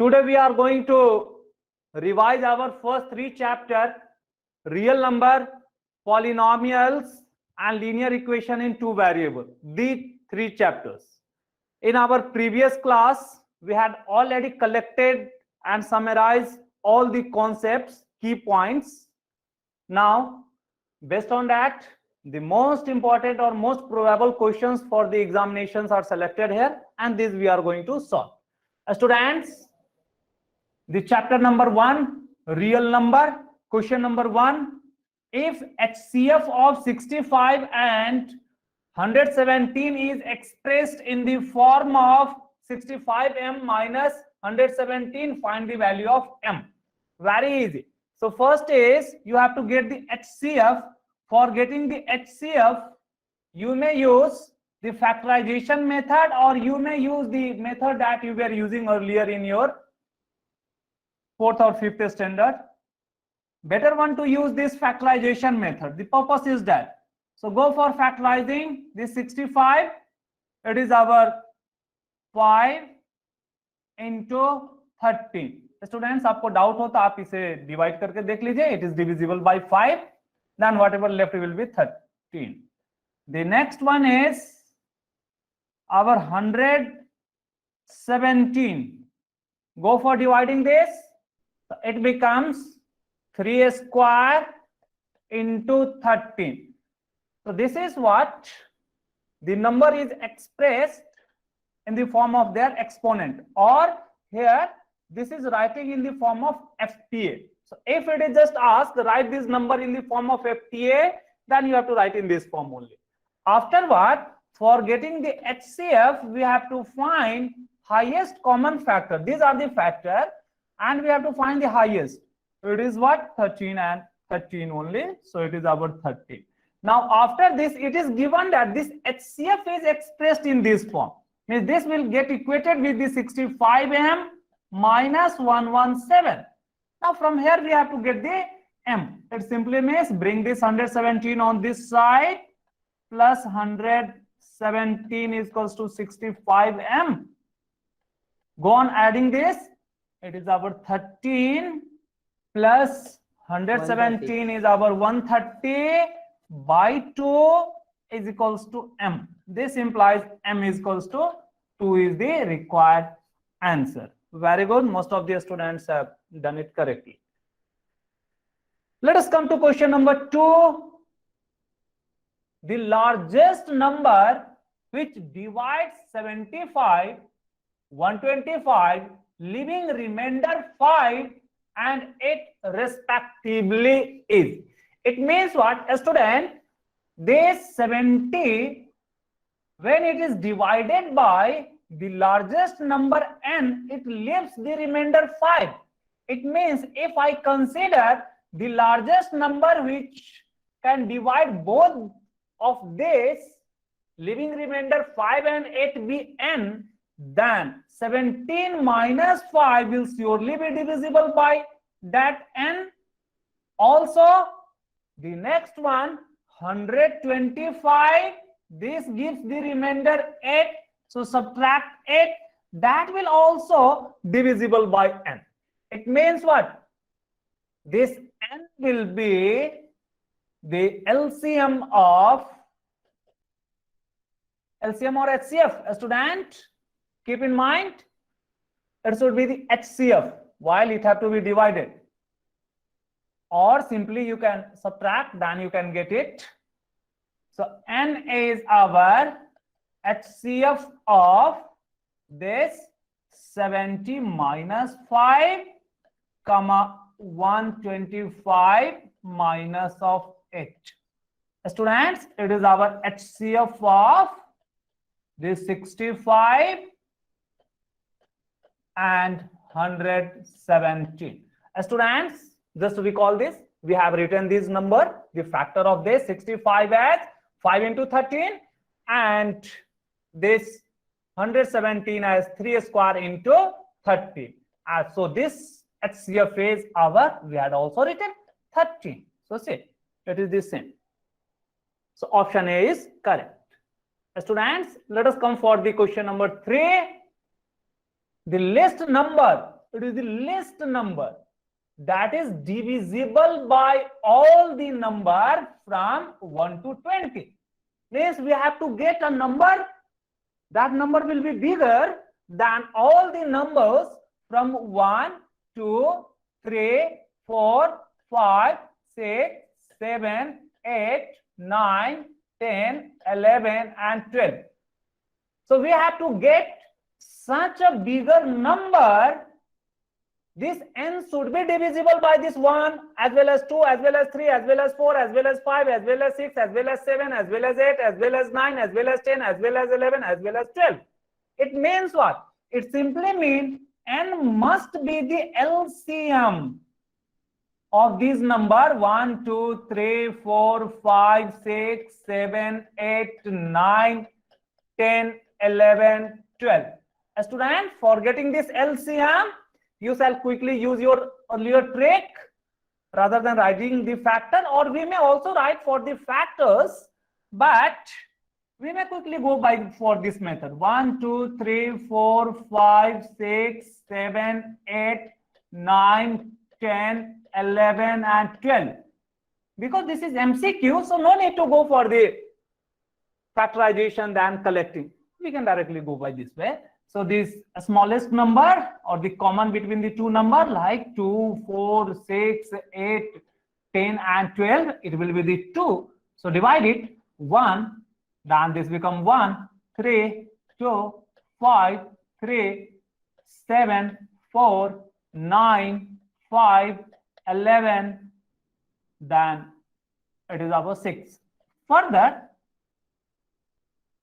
Today we are going to revise our first three chapters: real number, polynomials, and linear equation in two variables. These three chapters. In our previous class, we had already collected and summarized all the concepts, key points. Now, based on that, the most important or most probable questions for the examinations are selected here, and these we are going to solve. Students, the chapter number 1, real number, question number 1, if HCF of 65 and 117 is expressed in the form of 65m minus 117, find the value of m. Very easy. So first is you have to get the HCF. For getting the HCF, you may use the factorization method, or you may use the method that you were using earlier in your 4th or 5th standard. Better one to use this factorization method. The purpose is that. So go for factorizing this 65. It is our 5 into 13. Students, आपको doubt हो तो आप इसे divide करके देख लीजिए. It is divisible by 5. Then whatever left will be 13. The next one is our 117. Go for dividing this. It becomes 3 square into 13. So this is what the number is expressed in the form of their exponent, or here this is writing in the form of FTA. So if it is just asked write this number in the form of FTA, then you have to write in this form only. Afterward, for getting the HCF, we have to find highest common factor. These are the factor, and we have to find the highest. It is what? 13 and 13 only. So it is our 13. Now after this, it is given that this HCF is expressed in this form. Means this will get equated with the 65m minus 117. Now from here we have to get the m. It simply means bring this 117 on this side plus 117 is equals to 65m. Go on adding this. It is our 13 plus 117 is our 130 by 2 is equals to m. This implies m is equals to 2 is the required answer. Very good. Most of the students have done it correctly. Let us come to question number 2. The largest number which divides 75, 125, leaving remainder 5 and 8 respectively is. It means what? A student, this 70, when it is divided by the largest number n, it leaves the remainder 5. It means if I consider the largest number which can divide both of this, leaving remainder 5 and 8 be n, then 17 minus 5 will surely be divisible by that n. Also, the next one, 125, this gives the remainder 8. So subtract 8, that will also divisible by n. It means what? This n will be the LCM or HCF. A student, keep in mind, it should be the HCF while it have to be divided. Or simply you can subtract, then you can get it. So n is our HCF of this 70 minus 5, comma 125 minus of 8. Students, it is our HCF of this 65 and 117. Students, just to recall this, we have written this number, the factor of this 65 as 5 into 13 and this 117 as 3 square into 13. So this HCF is our, we had also written 13. So see, it is the same. So option A is correct. Students, let us come for the question number 3. The least number it is the least number that is divisible by all the number from 1 to 20. Means we have to get a number, that number will be bigger than all the numbers from 1, 2, 3, 4, 5, 6, 7, 8, 9, 10, 11, and 12. So we have to get such a bigger number. This n should be divisible by this 1, as well as 2, as well as 3, as well as 4, as well as 5, as well as 6, as well as 7, as well as 8, as well as 9, as well as 10, as well as 11, as well as 12. It means what? It simply means n must be the LCM of these number 1, 2, 3, 4, 5, 6, 7, 8, 9, 10, 11, 12. Student, for getting this LCM, you shall quickly use your earlier trick rather than writing the factor, or we may also write for the factors, but we may quickly go by for this method. 1, 2, 3, 4, 5, 6, 7, 8, 9, 10, 11, and 12. Because this is MCQ, so no need to go for the factorization than collecting. We can directly go by this way. So this smallest number or the common between the two numbers like 2, 4, 6, 8, 10, and 12, it will be the 2. So divide it 1, then this become 1, 3, 2, 5, 3, 7, 4, 9, 5, 11, then it is our 6. Further,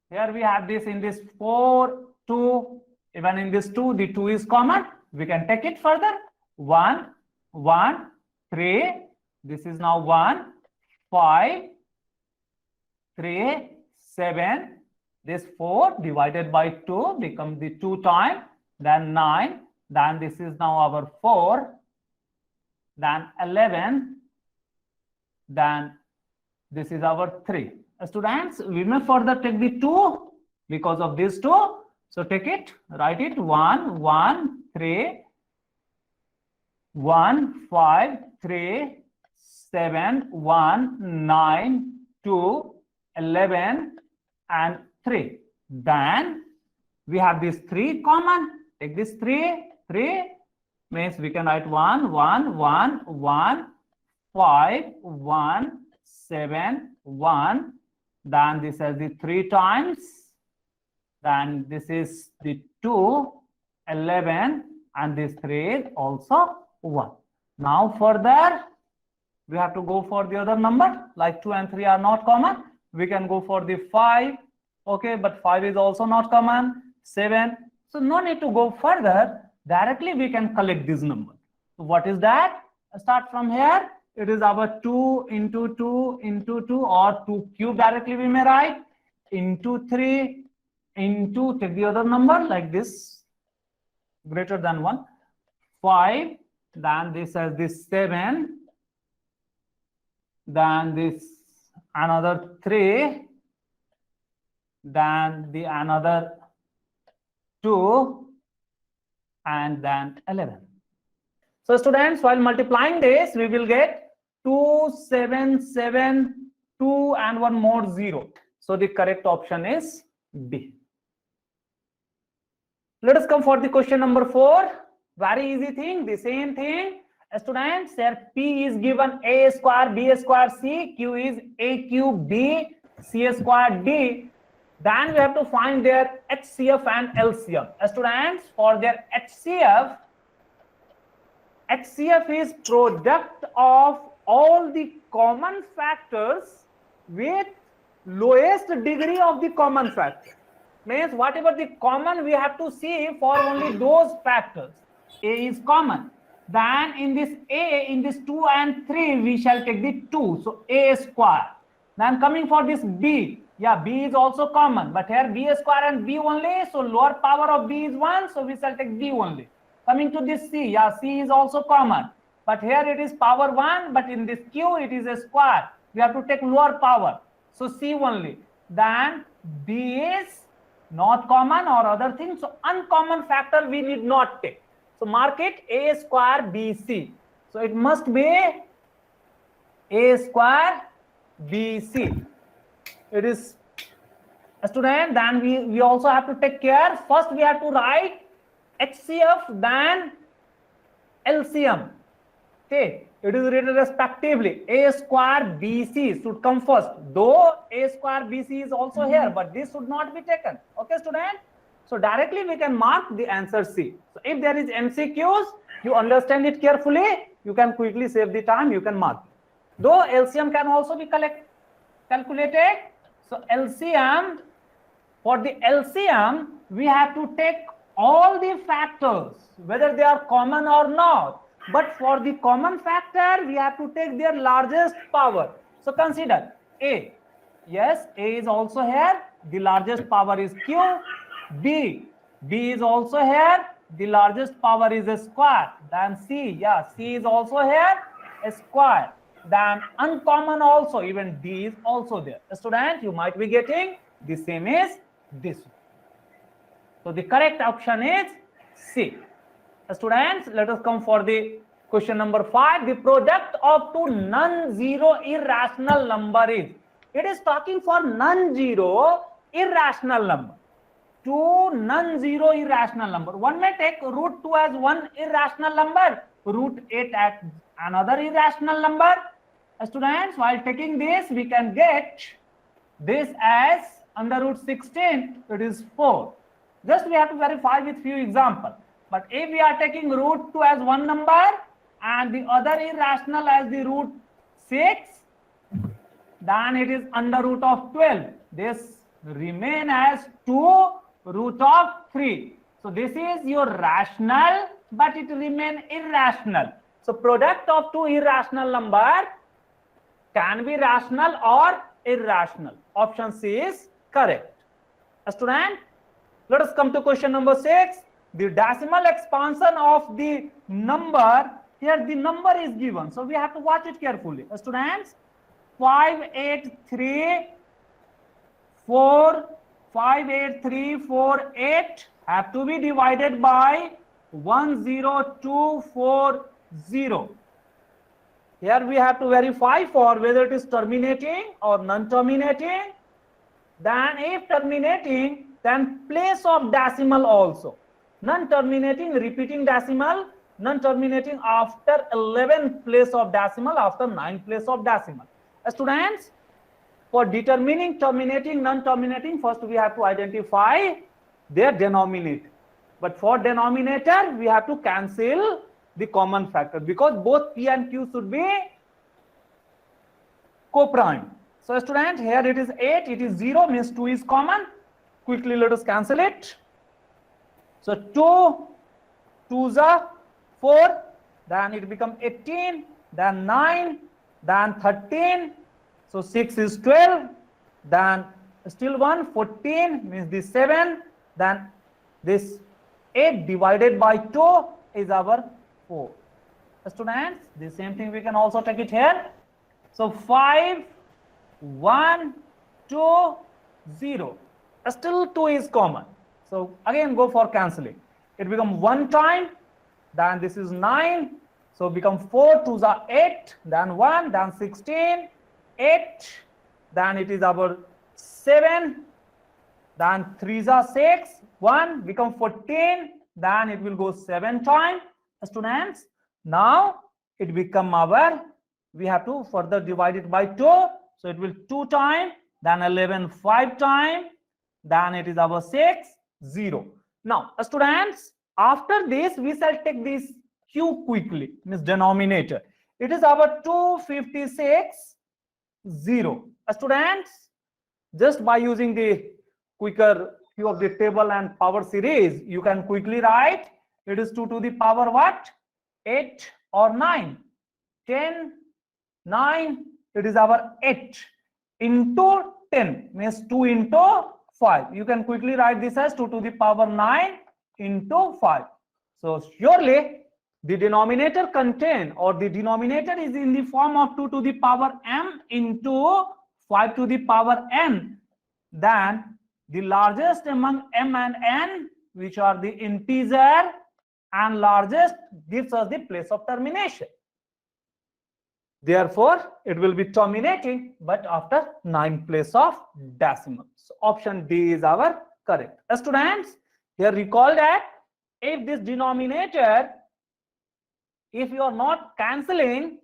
here we have this in this 4, 2, even in this 2, the 2 is common. We can take it further. 1, 1, 3, this is now 1, 5, 3, 7, this 4 divided by 2 becomes the 2 times, then 9, then this is now our 4, then 11, then this is our 3. Students, we may further take the 2 because of these 2. So take it, write it 1, 1, 3, 1, 5, 3, 7, 1, 9, 2, 11, and 3. Then we have these 3 common. Take this 3, 3 means we can write 1, 1, 1, 1, 5, 1, 7, 1. Then this has the 3 times. Then this is the 2, 11, and this 3 is also 1. Now further, we have to go for the other number, like 2 and 3 are not common. We can go for the 5, okay, but 5 is also not common, 7. So no need to go further. Directly we can collect this number. So what is that? Start from here. It is our 2 into 2 into 2, or 2 cube directly we may write, into 3, into, take the other number like this, greater than 1, 5, then this as this 7, then this another 3, then the another 2, and then 11. So students, while multiplying this, we will get 2, 7, 7, 2, and one more 0. So the correct option is B. Let us come for the question number 4. Very easy thing, the same thing. Students, here P is given A square, B square, C. Q is A cube, B, C square, D. Then we have to find their HCF and LCM. Students, for their HCF is product of all the common factors with lowest degree of the common factor. Means whatever the common, we have to see for only those factors. A is common. Then in this A, in this 2 and 3, we shall take the 2. So A square. Then coming for this B. Yeah, B is also common. But here B square and B only. So lower power of B is 1. So we shall take B only. Coming to this C. Yeah, C is also common. But here it is power 1. But in this Q, it is a square. We have to take lower power. So C only. Then D is not common or other things. So uncommon factor we need not take. So mark it A square BC. So it must be A square BC. It is a student. Then we also have to take care. First we have to write HCF, then LCM. Okay, it is written respectively. A square BC should come first, though A square BC is also here, but this should not be taken. Okay, student. So directly we can mark the answer C. So if there is MCQs, you understand it carefully, you can quickly save the time, you can mark. Though LCM can also be calculated. So LCM, for the LCM, we have to take all the factors, whether they are common or not. But for the common factor, we have to take their largest power. So consider A. Yes, A is also here. The largest power is Q. B. B is also here. The largest power is a square. Then C. Yeah, C is also here. A square. Then uncommon also. Even D is also there. Student, you might be getting the same as this one. So the correct option is C. Students, let us come for the question number 5. The product of two non-zero irrational number is. It is talking for non-zero irrational number. Two non-zero irrational number. One may take root 2 as one irrational number, root 8 as another irrational number. Students, while taking this, we can get this as under root 16. It is 4. Just we have to verify with few examples. But if we are taking root 2 as one number and the other irrational as the root 6, then it is under root of 12. This remain as 2 root of 3. So this is your rational, but it remain irrational. So product of two irrational number can be rational or irrational. Option C is correct. Student, let us come to question number 6. The decimal expansion of the number. Here the number is given, so we have to watch it carefully. Students, 58348 have to be divided by 10240. Here we have to verify for whether it is terminating or non-terminating. Then if terminating, then place of decimal also. Non-terminating, repeating decimal. Non-terminating after 11th place of decimal, after 9th place of decimal. Students, for determining terminating, non-terminating, first we have to identify their denominator. But for denominator, we have to cancel the common factor because both P and Q should be co-prime. So student, here it is 8, it is 0, means 2 is common. Quickly let us cancel it. So 2 2s are 4, then it becomes 18, then 9, then 13. So 6 is 12, then still 1, 14 means this 7, then this 8 divided by 2 is our 4. Students, the same thing we can also take it here. So 5, 1, 2, 0. Still 2 is common. So again go for cancelling. It becomes 1 time, then this is 9. So become 4 2s are 8, then 1, then 16, 8, then it is our 7, then 3s are 6, 1 become 14, then it will go 7 times. Students, now it become our, we have to further divide it by 2, so it will 2 times, then 11 5 times, then it is our 6 0. Now students, after this we shall take this Q quickly, means denominator. It is our 256 0. Students, just by using the quicker Q of the table and power series, you can quickly write it is 2 to the power what? 8 or 9, 10, 9, it is our 8 into 10 means 2 into 5. You can quickly write this as 2 to the power 9 into 5. So surely the denominator contain, or the denominator is in the form of 2 to the power m into 5 to the power n. Then the largest among m and n, which are the integer, and largest gives us the place of termination. Therefore, it will be terminating, but after 9 place of decimal. So option D is our correct. Students, here recall that if this denominator, if you are not cancelling,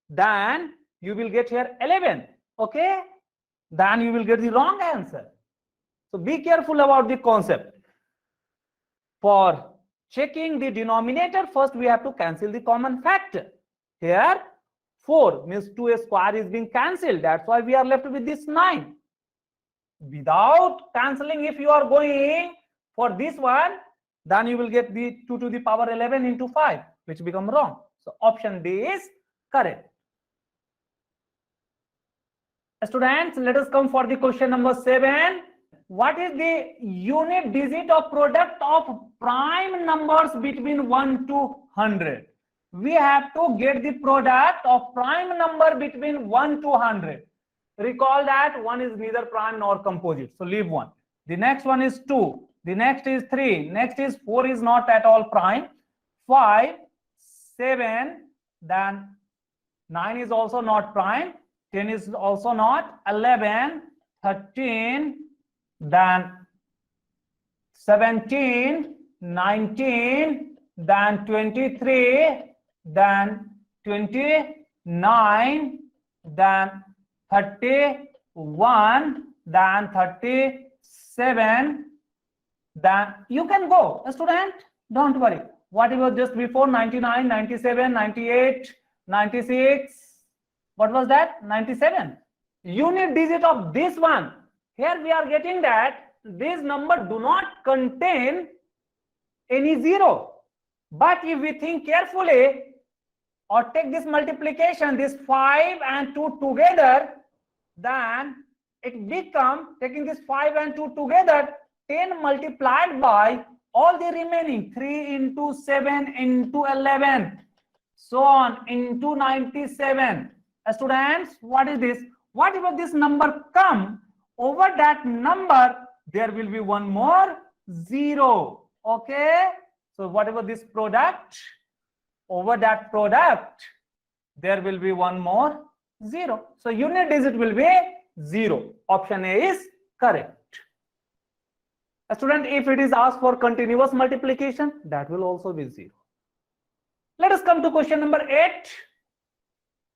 then you will get here 11. Okay? Then you will get the wrong answer. So be careful about the concept. For checking the denominator, first we have to cancel the common factor. Here 4 means 2 square is being cancelled. That's why we are left with this 9. Without cancelling, if you are going for this one, then you will get the 2 to the power 11 into 5, which become wrong. So option D is correct. Students, let us come for the question number 7. What is the unit digit of product of prime numbers between 1 to 100? We have to get the product of prime number between 1 to 100. Recall that 1 is neither prime nor composite, so leave 1. The next one is 2. The next is 3. Next is 4 is not at all prime. 5, 7, then 9 is also not prime. 10 is also not. 11, 13, then 17, 19, then 23, then 29, then 31, then 37, then you can go, student, don't worry. What was just before? 99, 97, 98, 96, what was that? 97. Unit digit of this one. Here we are getting that this number do not contain any 0. But if we think carefully or take this multiplication, this 5 and 2 together, then it become, taking this 5 and 2 together, 10 multiplied by all the remaining 3 into 7 into 11, so on into 97. Students, what is this? Whatever this number come, over that number there will be one more 0. Okay, so whatever this product, over that product there will be one more 0. So unit digit will be 0. Option A is correct. Student, if it is asked for continuous multiplication, that will also be 0. Let us come to question number 8.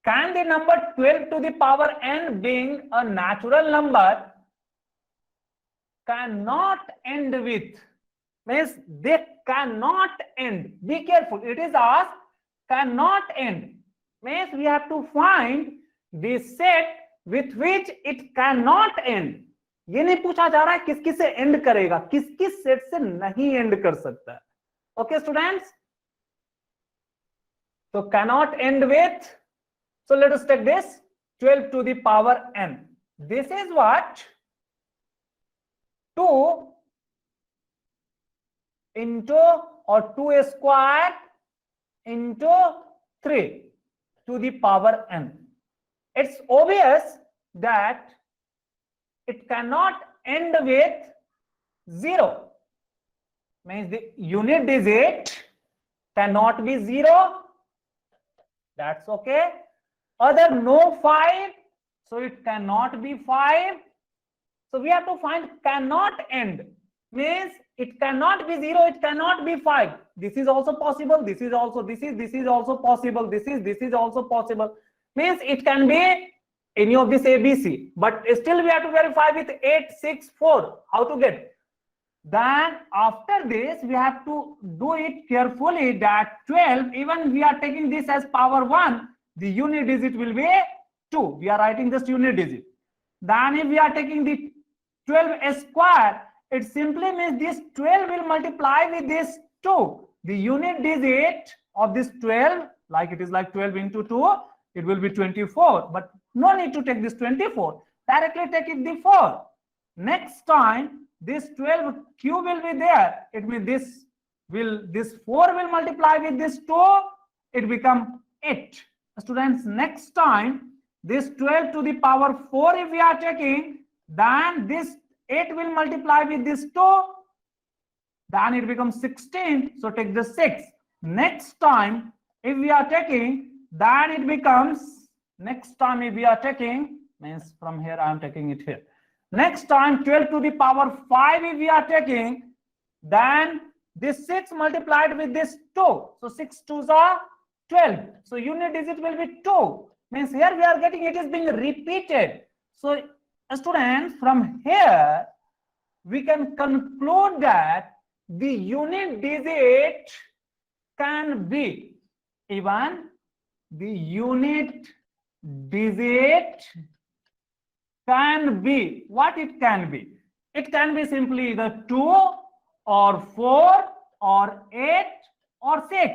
Can the number 12 to the power n, being a natural number, cannot end with, means they cannot end. Be careful, it is asked cannot end, means we have to find the set with which it cannot end. ये नहीं पूछा जा रहा है किस किस से and करेगा, किस किस सेट से नहीं एंड कर सकता है. ओके स्टूडेंट्स, तो cannot end with, so let us take this 12 to the power n. This is what 2 into or 2 square into 3 to the power n. It's obvious that it cannot end with 0, means the unit digit cannot be 0. That's okay. Other no 5, so it cannot be 5. So we have to find cannot end, means it cannot be 0, it cannot be 5. This is also possible, this is also, this is also possible, this is also possible, means it can be any of this ABC, but still we have to verify with 8, 6, 4. How to get? Then after this we have to do it carefully that 12, even we are taking this as power 1, the unit digit will be 2. We are writing just unit digit. Then if we are taking the 12 square, it simply means this 12 will multiply with this 2. The unit digit of this 12, like it is like 12 into 2, it will be 24. But no need to take this 24. Directly take it the 4. Next time this 12 cube will be there. It means this 4 will multiply with this 2. It become 8. Students, next time this 12 to the power 4 if we are taking, then this 8 will multiply with this 2, then it becomes 16. So take the 6. next time if we are taking, then it becomes, next time if we are taking, means from here I am taking it here. Next time 12 to the power 5 if we are taking, then this 6 multiplied with this 2. So 6 2s are 12. So unit digit will be 2. Means here we are getting it is being repeated. So students, from here we can conclude that the unit digit can be, even the unit digit can be, what it can be? It can be simply either 2 or 4 or 8 or 6.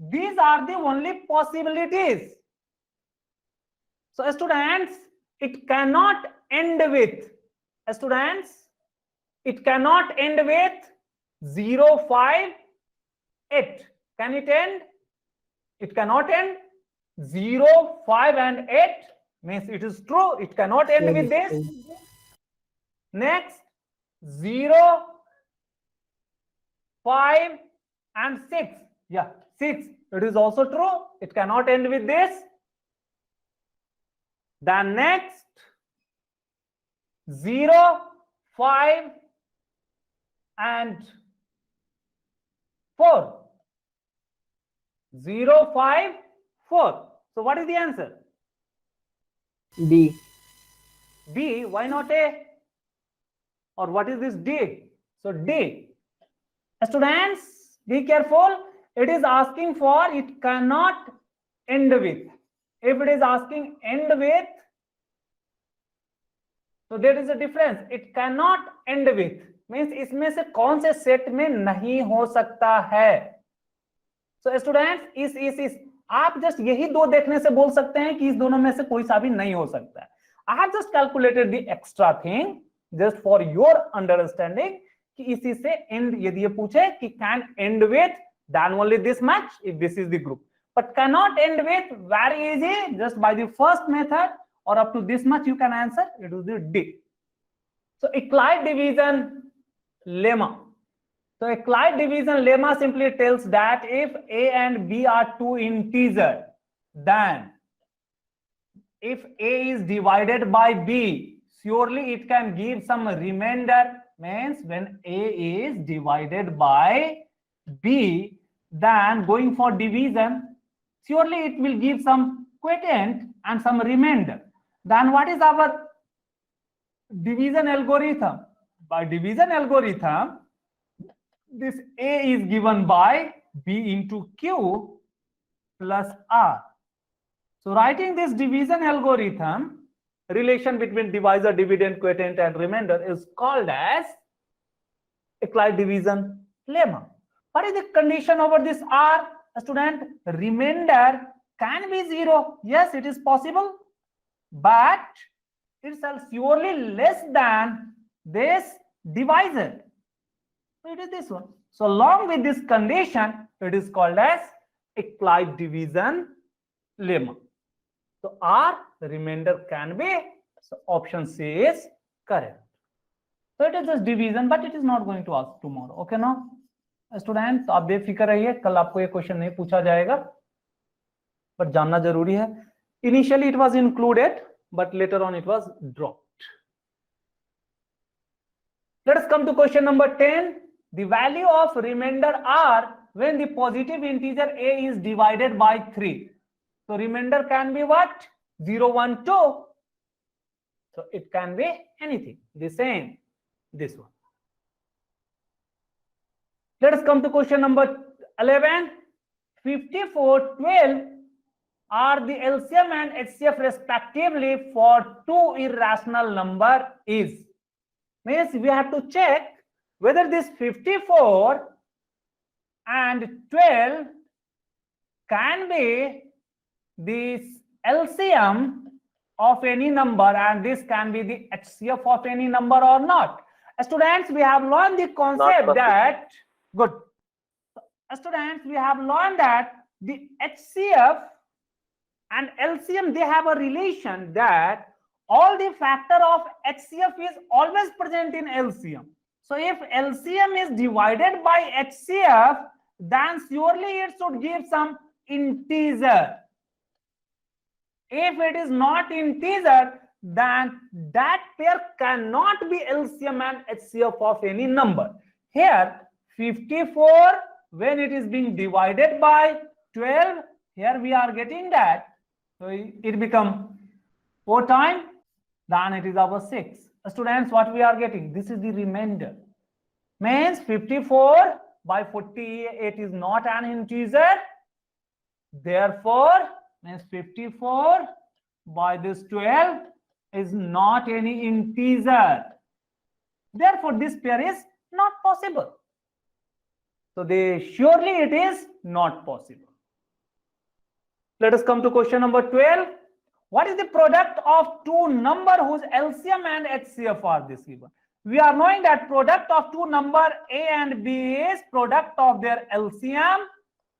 These are the only possibilities. So students, it cannot end with, students, it cannot end with 0, 5, 8. Can it end? It cannot end. 0, 5 and 8 means it is true. It cannot end with this. Next, 0, 5 and 6. Yeah, 6. It is also true. It cannot end with this. Then next, 0, 5 and 4. 0, 5, 4. So what is the answer? B. B. Why not A? Or what is this D? So D. Students, be careful. It is asking for, it cannot end with. If it is asking end with, so there is a difference. It cannot end with means इसमें से कौन से set में नहीं हो सकता है. So students, इस आप जस्ट यही दो देखने से बोल सकते हैं कि इस दोनों में से कोई सा भी नहीं हो सकता है. I have just calculated the extra thing just for your understanding कि इसी से end, यदि ये पूछे कि can end with, then only this much if this is the group, but cannot end with, very easy, just by the first method or up to this much you can answer. It is the D. So Euclid division lemma. So Euclid division lemma simply tells that if A and B are two integers, then if A is divided by B, surely it can give some remainder. Means when A is divided by B, then going for division, surely it will give some quotient and some remainder. Then what is our division algorithm? By division algorithm, this A is given by B into Q plus R. So writing this division algorithm, relation between divisor, dividend, quotient and remainder is called as Euclid division lemma. What is the condition over this R? Student, remainder can be 0. Yes, it is possible, but it shall surely less than this divisor. So it is this one. So along with this condition, it is called as Euclid division lemma. So R, remainder can be, so option C is correct. So it is just division, but it is not going to ask tomorrow. Okay now, student, आप बेफिक्र रहिए, कल आपको ये question नहीं पूछा जाएगा, but जानना जरूरी है. Initially it was included, but later on it was dropped. Let us come to question number 10. The value of remainder are when the positive integer a is divided by 3. So remainder can be what? 0, 1, 2. So it can be anything. The same, this one. Let us come to question number 11. 54, 12 are the LCM and HCF respectively for two irrational number is. Means we have to check whether this 54 and 12 can be this LCM of any number and this can be the HCF of any number or not. Students, we have learned the concept that, good. Students, we have learned that the HCF and LCM, they have a relation that all the factor of HCF is always present in LCM. So if LCM is divided by HCF, then surely it should give some integer. If it is not integer, then that pair cannot be LCM and HCF of any number. Here 54, when it is being divided by 12, here we are getting that, so it becomes 4 times, then it is our 6. Students, what we are getting? This is the remainder. Means 54 by 48 is not an integer. Therefore, means 54 by this 12 is not any integer. Therefore, this pair is not possible. So surely it is not possible. Let us come to question number 12. What is the product of two numbers whose LCM and HCF are this given? We are knowing that product of two numbers A and B is product of their LCM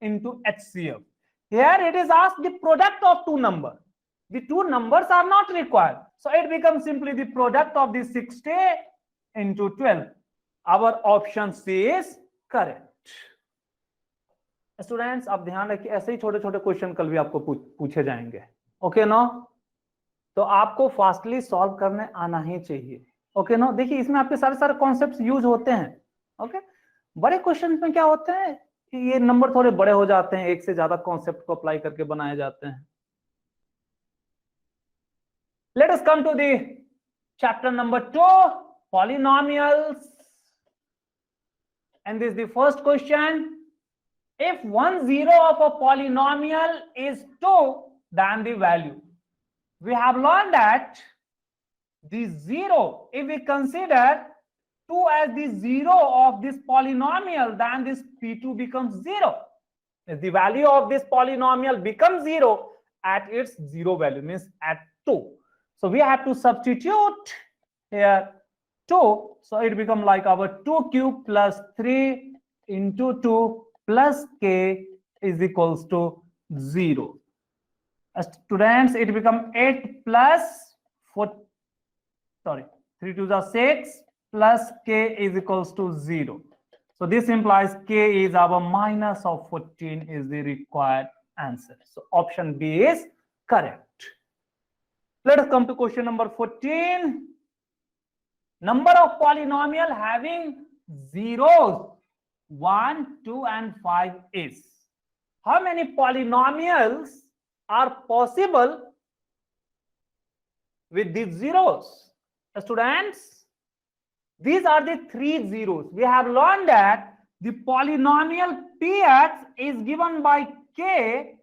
into HCF. Here it is asked the product of two numbers. The two numbers are not required. So it becomes simply the product of the 60 into 12. Our option C is correct. Students आप ध्यान रखिए, ऐसे ही छोटे छोटे question कल भी आपको पूछे जाएंगे, ओके नो? तो आपको फास्टली सॉल्व करने आना ही चाहिए, ओके नो? देखिए इसमें आपके सारे सारे कॉन्सेप्ट्स यूज होते हैं, ओके? बड़े क्वेश्चन में क्या होते हैं कि ये नंबर थोड़े बड़े हो जाते हैं, एक से ज्यादा कॉन्सेप्ट को अप्लाई करके बनाए जाते हैं. Let us come to the chapter number 2, polynomials. And this is the first question. If 1 0 of a polynomial is 2, then the value. We have learned that the 0, if we consider 2 as the 0 of this polynomial, then this P2 becomes 0. The value of this polynomial becomes 0 at its 0 value, means at 2. So we have to substitute here 2. So it becomes like our 2 cube plus 3 into 2 plus k is equals to 0. Students, it becomes 8 plus 4, sorry, 3 to the 6 plus k is equals to 0. So this implies k is our minus of 14 is the required answer. So option B is correct. Let us come to question number 14. Number of polynomial having zeros 1, 2 and 5 is. How many polynomials are possible with these zeros? Students, these are the 3 zeros. We have learned that the polynomial px is given by k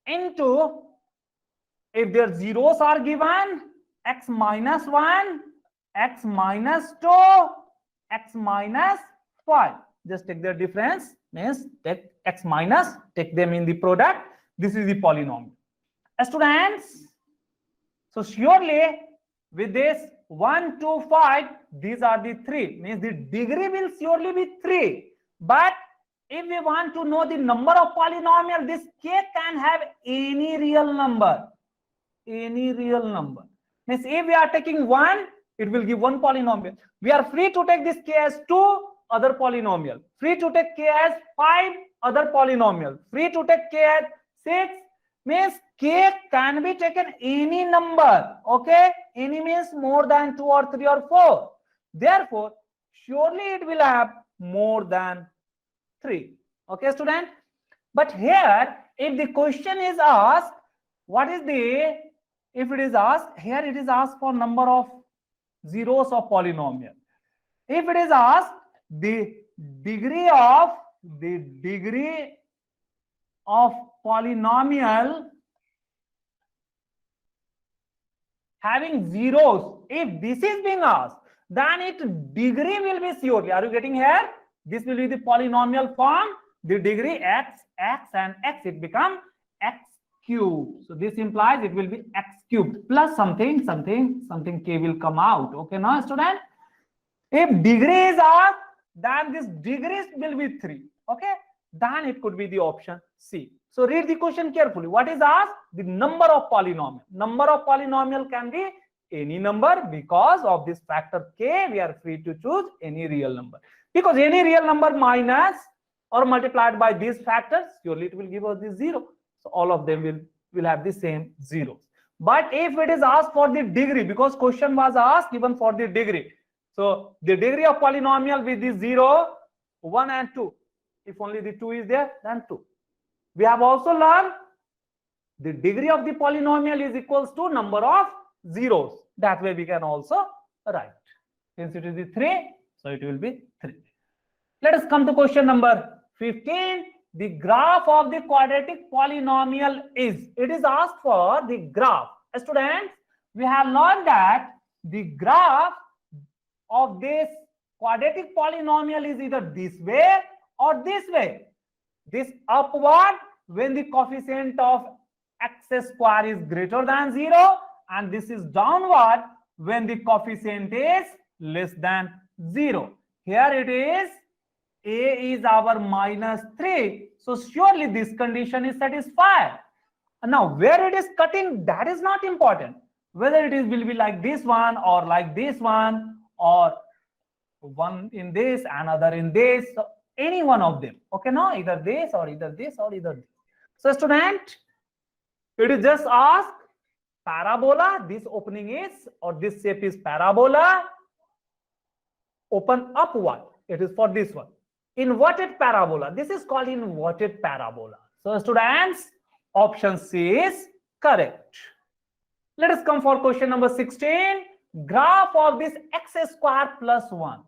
into, if their zeros are given, x minus 1, x minus 2, x minus 5. Just take their difference, means take x minus, take them in the product. This is the polynomial. Students, so surely with this 1, 2, 5, these are the 3, means the degree will surely be 3. But if we want to know the number of polynomial, this k can have any real number. Any real number. Means if we are taking 1, it will give 1 polynomial. We are free to take this k as 2 other polynomial. Free to take k as 5 other polynomial. Free to take k as 6. Means k can be taken any number. Okay? Any means more than 2 or 3 or 4. Therefore, surely it will have more than 3. Okay, student? But here, if the question is asked, what is the, if it is asked, here it is asked for number of zeros of polynomial. If it is asked the degree of polynomial having zeros, if this is being asked, then its degree will be surely, are you getting here? This will be the polynomial form, the degree x, x and x, it becomes x cubed. So this implies it will be x cubed plus something k will come out. Okay, now student, if degree is asked, then this degrees will be 3. Okay, then it could be the option C. So read the question carefully. What is asked? The number of polynomial. Number of polynomial can be any number. Because of this factor k, we are free to choose any real number. Because any real number minus or multiplied by these factors, surely it will give us the 0. So all of them will have the same zeros. But if it is asked for the degree, because question was asked given for the degree, so the degree of polynomial with the 0, 1 and 2, if only the 2 is there, then 2. We have also learned the degree of the polynomial is equals to number of zeros. That way we can also write. Since it is the 3, so it will be 3. Let us come to question number 15. The graph of the quadratic polynomial is. It is asked for the graph. Students, we have learned that the graph of this quadratic polynomial is either this way or this way. This upward when the coefficient of x square is greater than 0, and this is downward when the coefficient is less than 0. Here it is, a is our -3, so surely this condition is satisfied. Now where it is cutting, that is not important, whether it will be like this one or like this one, or one in this, another in this, so any one of them, okay, no, either this or either this or either this. So student, it is just asked parabola, this opening is, or this shape is parabola, open upward, it is for this one. Inverted parabola, this is called inverted parabola. So students, option C is correct. Let us come for question number 16. Graph of this x square plus 1.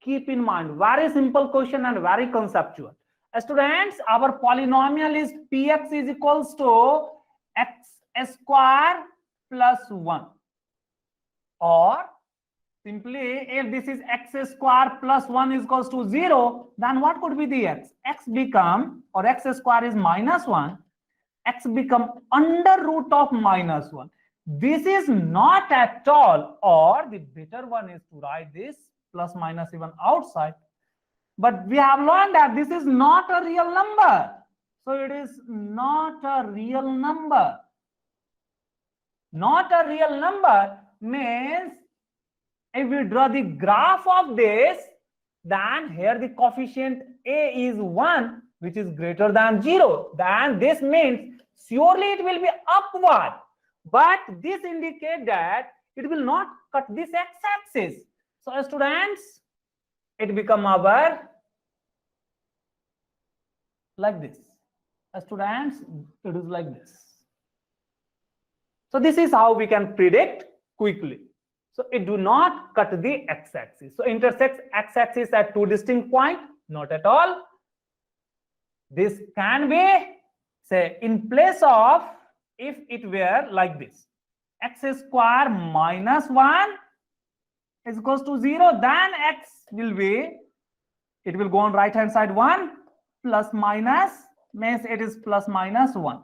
Keep in mind, very simple question and very conceptual. Students, our polynomial is px is equals to x square plus 1. Or simply, if this is x square plus 1 is equals to 0, then what could be the x? X become, or x square is -1, x become under root of -1. This is not at all, or the better one is to write this plus minus even outside. But we have learned that this is not a real number. So it is not a real number. Not a real number means if we draw the graph of this, then here the coefficient a is 1, which is greater than 0. Then this means surely it will be upward. But this indicates that it will not cut this x-axis. So students, it become our like this. Students, it is like this. So this is how we can predict quickly. So it do not cut the x-axis. So intersects x-axis at two distinct points? Not at all. This can be, say, in place of, if it were like this, x square minus 1 is equals to 0, then x will be, it will go on right hand side 1 plus minus, means it is plus minus 1.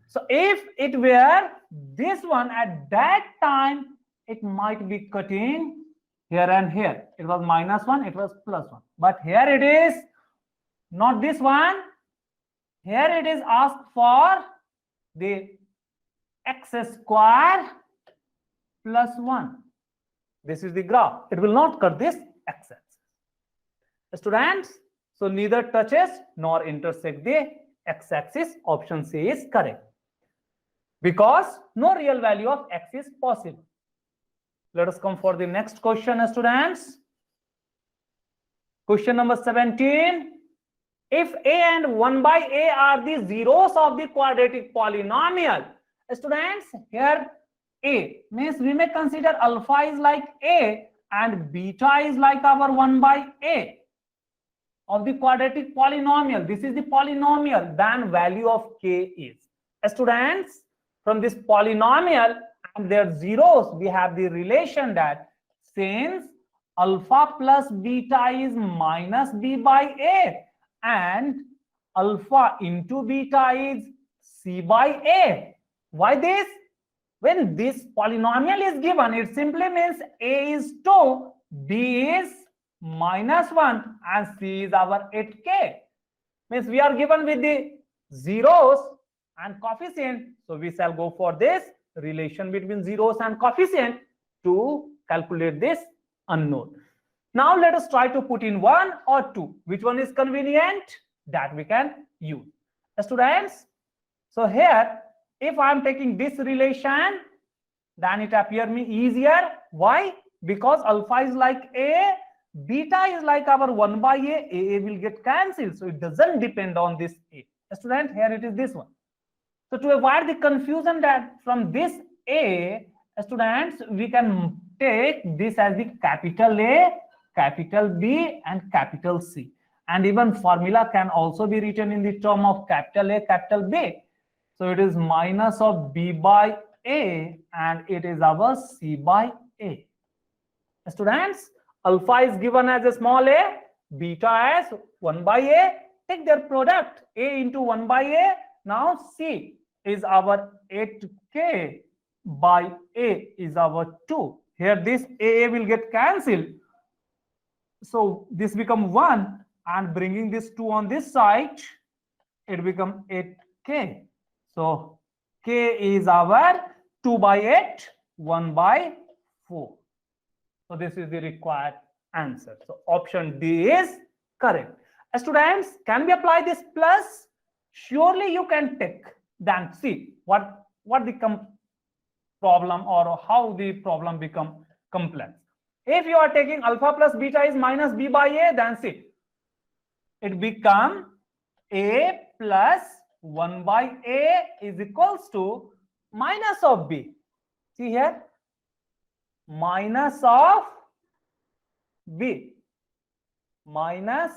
So if it were this one at that time, it might be cutting here and here. It was -1, it was +1. But here it is not this one. Here it is asked for the x square plus 1. This is the graph. It will not cut this x-axis. Students, so neither touches nor intersect the x-axis. Option C is correct, because no real value of x is possible. Let us come for the next question, students. Question number 17. If a and 1 by a are the zeros of the quadratic polynomial, students, here a means we may consider alpha is like a and beta is like our 1 by a of the quadratic polynomial. This is the polynomial, then value of k is. Students, from this polynomial and their zeros, we have the relation that since alpha plus beta is minus b by a and alpha into beta is c by a. Why this? When this polynomial is given, it simply means a is 2, b is -1 and c is our 8k. Means we are given with the zeros and coefficient, so we shall go for this relation between zeros and coefficient to calculate this unknown. Now let us try to put in 1 or 2. Which one is convenient? That we can use. Students, so here, if I am taking this relation, then it appear me easier. Why? Because alpha is like A, beta is like our 1 by A will get cancelled. So it doesn't depend on this A. Student, here it is this one. So to avoid the confusion that from this A, students, we can take this as the capital A, capital B, and capital C. And even formula can also be written in the term of capital A, capital B. So it is minus of B by A, and it is our C by A. Students, alpha is given as a small a, beta as 1 by A. Take their product, A into 1 by A. Now C is our 8K by A is our 2. Here this A will get cancelled. So this become 1, and bringing this 2 on this side, it become 8K. So K is our 2 by 8, 1 by 4. So this is the required answer. So option D is correct. Students, can we apply this plus? Surely you can take. Then see what the problem or how the problem become complex. If you are taking alpha plus beta is minus B by A, then see it become A plus 1 by A is equals to minus of B. See here, minus of B minus,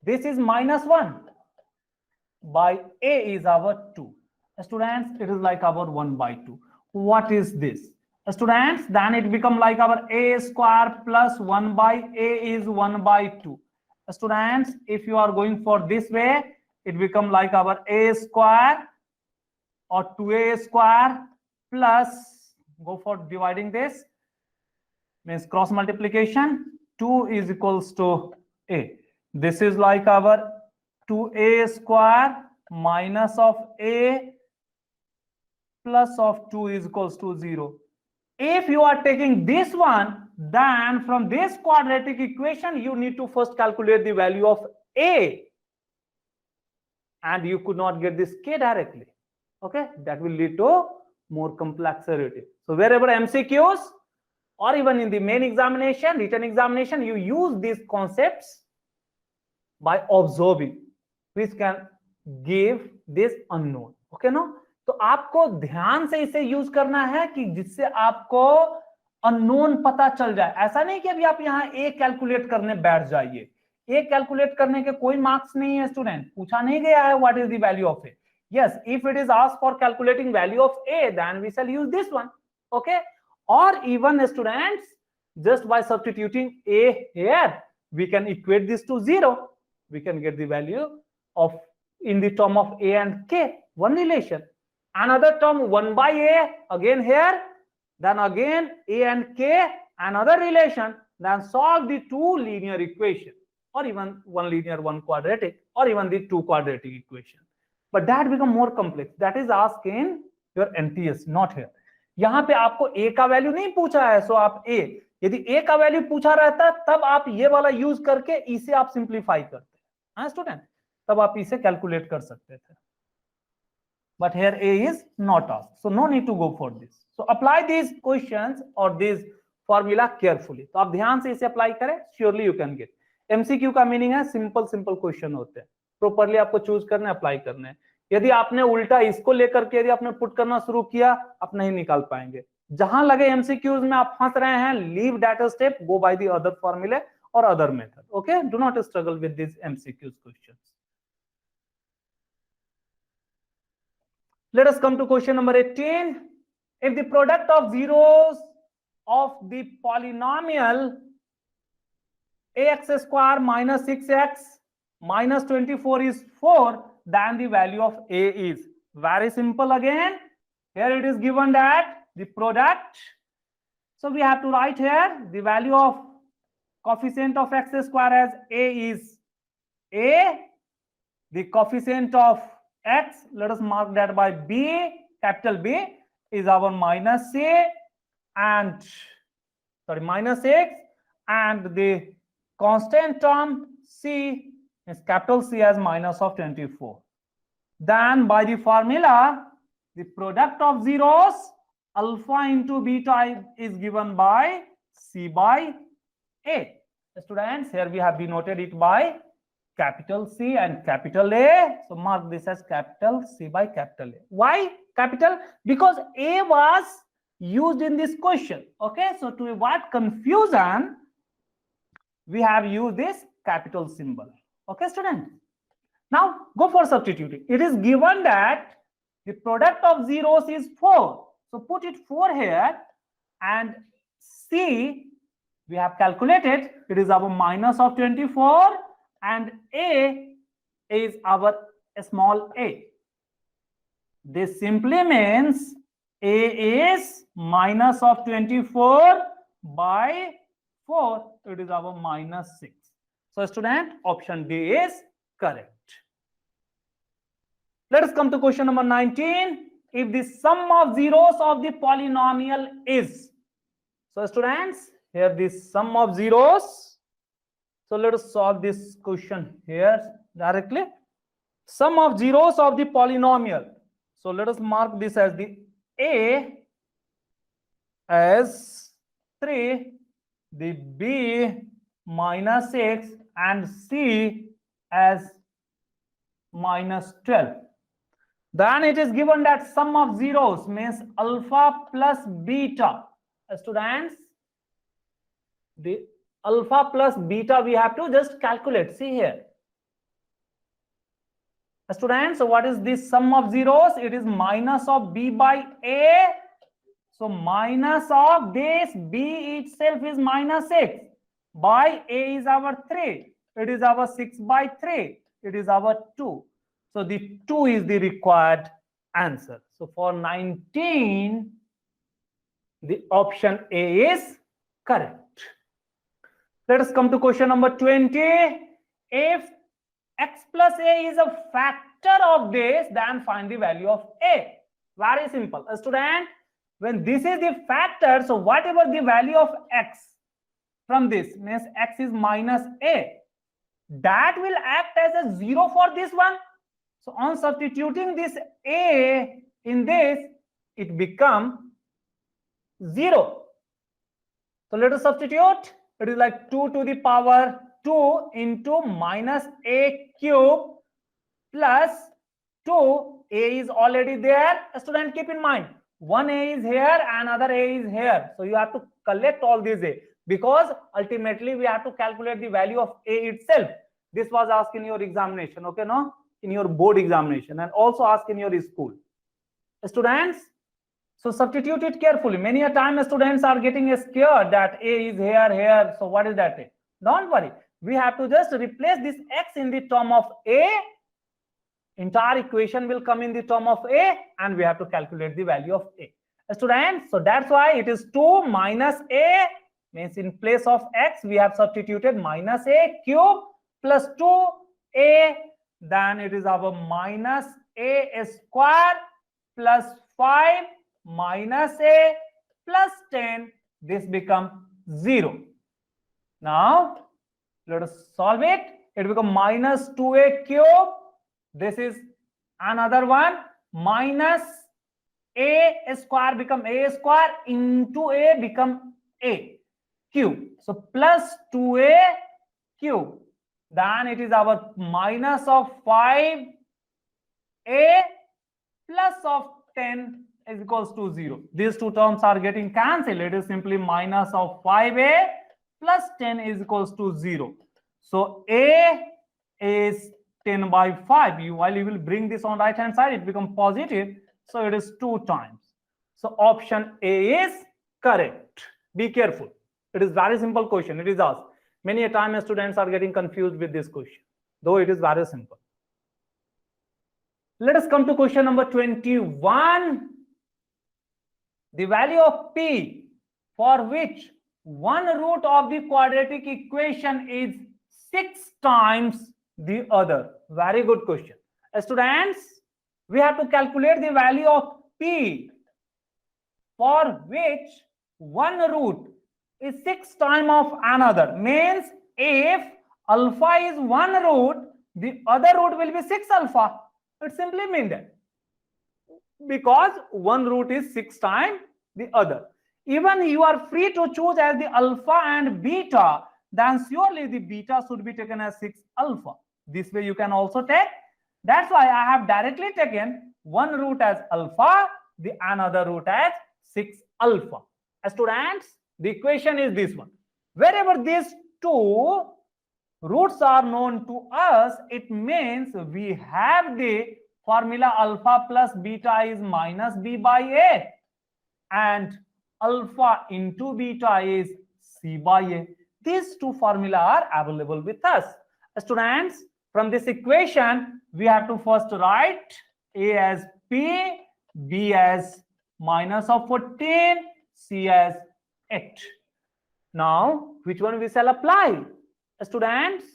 this is minus 1 by A is our 2. Students, it is like our 1 by 2. What is this? Students, then it become like our A square plus 1 by A is 1 by 2. Students, if you are going for this way, it become like our A square or 2A square plus, go for dividing this, means cross multiplication, 2 is equals to A. This is like our 2A square minus of A plus of 2 is equals to 0. If you are taking this one, then from this quadratic equation, you need to first calculate the value of A. And you could not get this K directly. Okay, that will lead to more complexity. So wherever MCQs or even in the main examination, written examination, you use these concepts by observing, which can give this unknown. Okay, no? तो आपको ध्यान से इसे use करना है कि जिससे आपको अननोन पता चल जाए. ऐसा नहीं कि अभी आप यहाँ ए कैलकुलेट करने बैठ जाइए. ए कैलकुलेट करने के कोई मार्क्स नहीं है स्टूडेंट. पूछा नहीं गया है what is the value of A. Yes, if it is asked for calculating value of A, then we shall use this one. Okay, or even students, just by substituting A here, we can equate this to 0. We can get the value of in the term of A and K, one relation. Another term 1 by A again here, then again A and K, another relation. Then solve the two linear equation, or even one linear, one quadratic, or even the two quadratic equation. But that become more complex. That is asked in your NTS, not here. यहाँ पे आपको A का value नहीं पूछा है, सो आप A, यदि A का वैल्यू पूछा रहता तब आप ये वाला यूज करके इसे आप सिंप्लीफाई करते हैं, हाँ स्टूडेंट, तब आप इसे कैलकुलेट कर सकते थे. But here A is not asked, so no need to go for this. So apply these questions or these formula carefully. तो आप ध्यान से इसे अप्लाई करें, surely you can get. MCQ का मीनिंग है सिंपल क्वेश्चन होते हैं, प्रॉपर्ली आपको चूज करने, अप्लाई करने हैं. यदि आपने उल्टा इसको लेकर के यदि आपने पुट करना शुरू किया, आप नहीं निकाल पाएंगे. जहां लगे एमसीक्यूज में आप फंस रहे हैं, leave that step, go by the other फॉर्मूले और other method. Okay, do not struggle with this MCQs questions. Let us come to question number 18. If the product of zeros of the polynomial ax square minus 6x minus 24 is 4, then the value of A is very simple again. Here it is given that the product. So we have to write here the value of coefficient of x square as A is A. The coefficient of x, let us mark that by B, capital B, is our minus A and minus x, and the constant term C is capital C as minus of 24. Then by the formula, the product of zeros, alpha into beta is given by C by A. Students, here we have denoted it by capital C and capital A. So mark this as capital C by capital A. Why capital? Because A was used in this question. Okay, so to avoid confusion, we have used this capital symbol. Okay, students. Now go for substituting. It is given that the product of zeros is 4. So put it 4 here, and C we have calculated, it is our minus of 24, and A is our small a. This simply means A is minus of 24 by 4. It is our minus 6. So student, option D is correct. Let us come to question number 19. If the sum of zeros of the polynomial is, so students, here the sum of zeros. So let us solve this question here directly. Sum of zeros of the polynomial. So let us mark this as the A as 3, the B minus 6, and C as minus 12. Then it is given that sum of zeros means alpha plus beta. Students, the alpha plus beta we have to just calculate. See here. Students, so what is this sum of zeros? It is minus of B by A. So minus of this B itself is minus 6 by A is our 3. It is our 6 by 3. It is our 2. So the 2 is the required answer. So for 19, the option A is correct. Let us come to question number 20. If x plus a is a factor of this, then find the value of a. Very simple. Student, when this is the factor, so whatever the value of x from this means x is minus a, that will act as a 0 for this one. So on substituting this a in this, it becomes 0. So let us substitute. It is like 2 to the power 2 into minus a cube plus 2. A is already there. Student, keep in mind, one a is here, another a is here. So you have to collect all these a, because ultimately we have to calculate the value of a itself. This was asked in your examination, okay, no? In your board examination, and also asked in your school. Students, so substitute it carefully. Many a time students are getting scared that a is here. So what is that a? Don't worry. We have to just replace this x in the term of a. Entire equation will come in the term of a, and we have to calculate the value of a. Students, so that's why it is 2 minus a, means in place of x we have substituted minus a cube plus 2a. Then it is our minus a square plus 5 minus a plus 10. This becomes 0. Now let us solve it. It becomes minus 2a cube. This is another one. Minus a square become a square into a become a cube. So plus 2a cube. Then it is our minus of 5a plus of 10 is equals to 0. These two terms are getting cancelled. It is simply minus of 5a plus 10 is equals to 0. So a is 10 by 5. While you will bring this on right hand side, it becomes positive. So it is 2 times. So option A is correct. Be careful. It is very simple question. It is asked. Many a time students are getting confused with this question, though it is very simple. Let us come to question number 21. The value of p for which one root of the quadratic equation is 6 times the other. Very good question. Students, we have to calculate the value of p for which one root is 6 times of another. Means if alpha is one root, the other root will be 6 alpha. It simply means that, because one root is 6 times the other. Even you are free to choose as the alpha and beta, then surely the beta should be taken as 6 alpha. This way you can also take. That's why I have directly taken one root as alpha, the another root as 6 alpha. Students, the equation is this one. Wherever these two roots are known to us, it means we have the formula alpha plus beta is minus b by a, and alpha into beta is c by a. These two formula are available with us. Students, from this equation, we have to first write a as p, b as minus of 14, c as 8. Now, which one we shall apply? Students,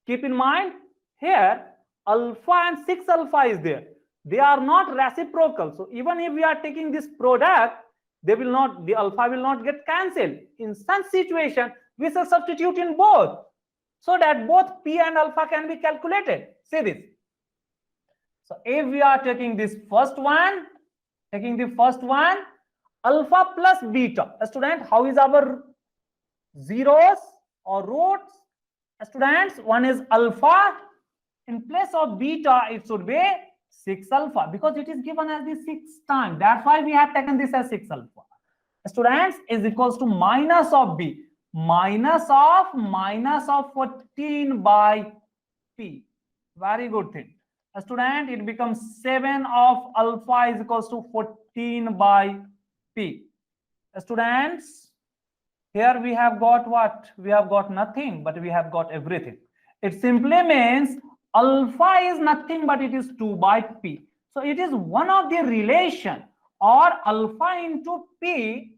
keep in mind here alpha and 6 alpha is there. They are not reciprocal. So even if we are taking this product, the alpha will not get cancelled. In such situation, we shall substitute in both, so that both p and alpha can be calculated. See this. So if we are taking this first one, alpha plus beta. Student, how is our zeros or roots? Students, one is alpha. In place of beta, it should be 6 alpha, because it is given as the 6 time. That's why we have taken this as 6 alpha. Students, is equals to minus of b, minus of 14 by p. Very good thing. Student, it becomes 7 of alpha is equals to 14 by p. Students, here we have got what? We have got nothing, but we have got everything. It simply means alpha is nothing but it is 2 by p. So it is one of the relation, or alpha into p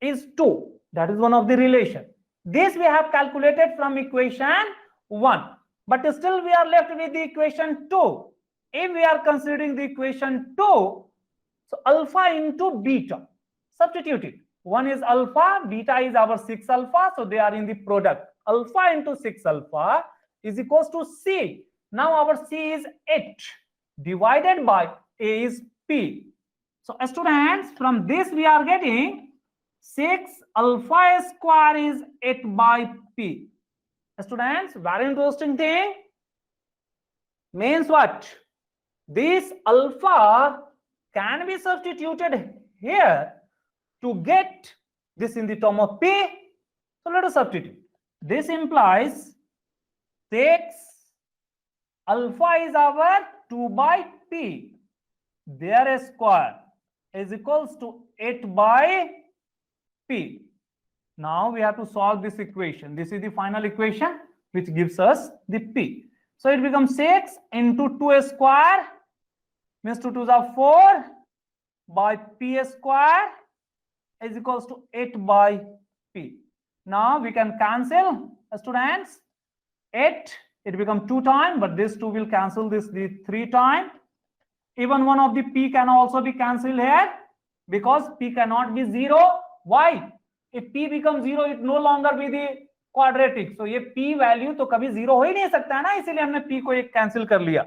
is 2. That is one of the relation. This we have calculated from equation 1. But still we are left with the equation 2. If we are considering the equation 2, so alpha into beta, substitute it. One is alpha, beta is our 6 alpha, so they are in the product. Alpha into 6 alpha is equals to c. Now our c is 8 divided by a is p. So students, from this we are getting 6 alpha square is 8 by p. Students, very interesting thing. Means what? This alpha can be substituted here to get this in the term of p. So let us substitute. This implies 6 alpha is our 2 by p. Their square is equals to 8 by p. Now we have to solve this equation. This is the final equation which gives us the p. So it becomes 6 into 2 square, means 2 2s are 4 by p square is equals to 8 by p. Now we can cancel, students. 8, it becomes 2 times, but this 2 will cancel this the 3 times. Even one of the p can also be cancelled here, because p cannot be 0. Why? If p becomes 0, it no longer be the quadratic. So ये p value तो कभी 0 हो ही नहीं सकता है ना, इसीलिए हमने p को एक cancel कर लिया.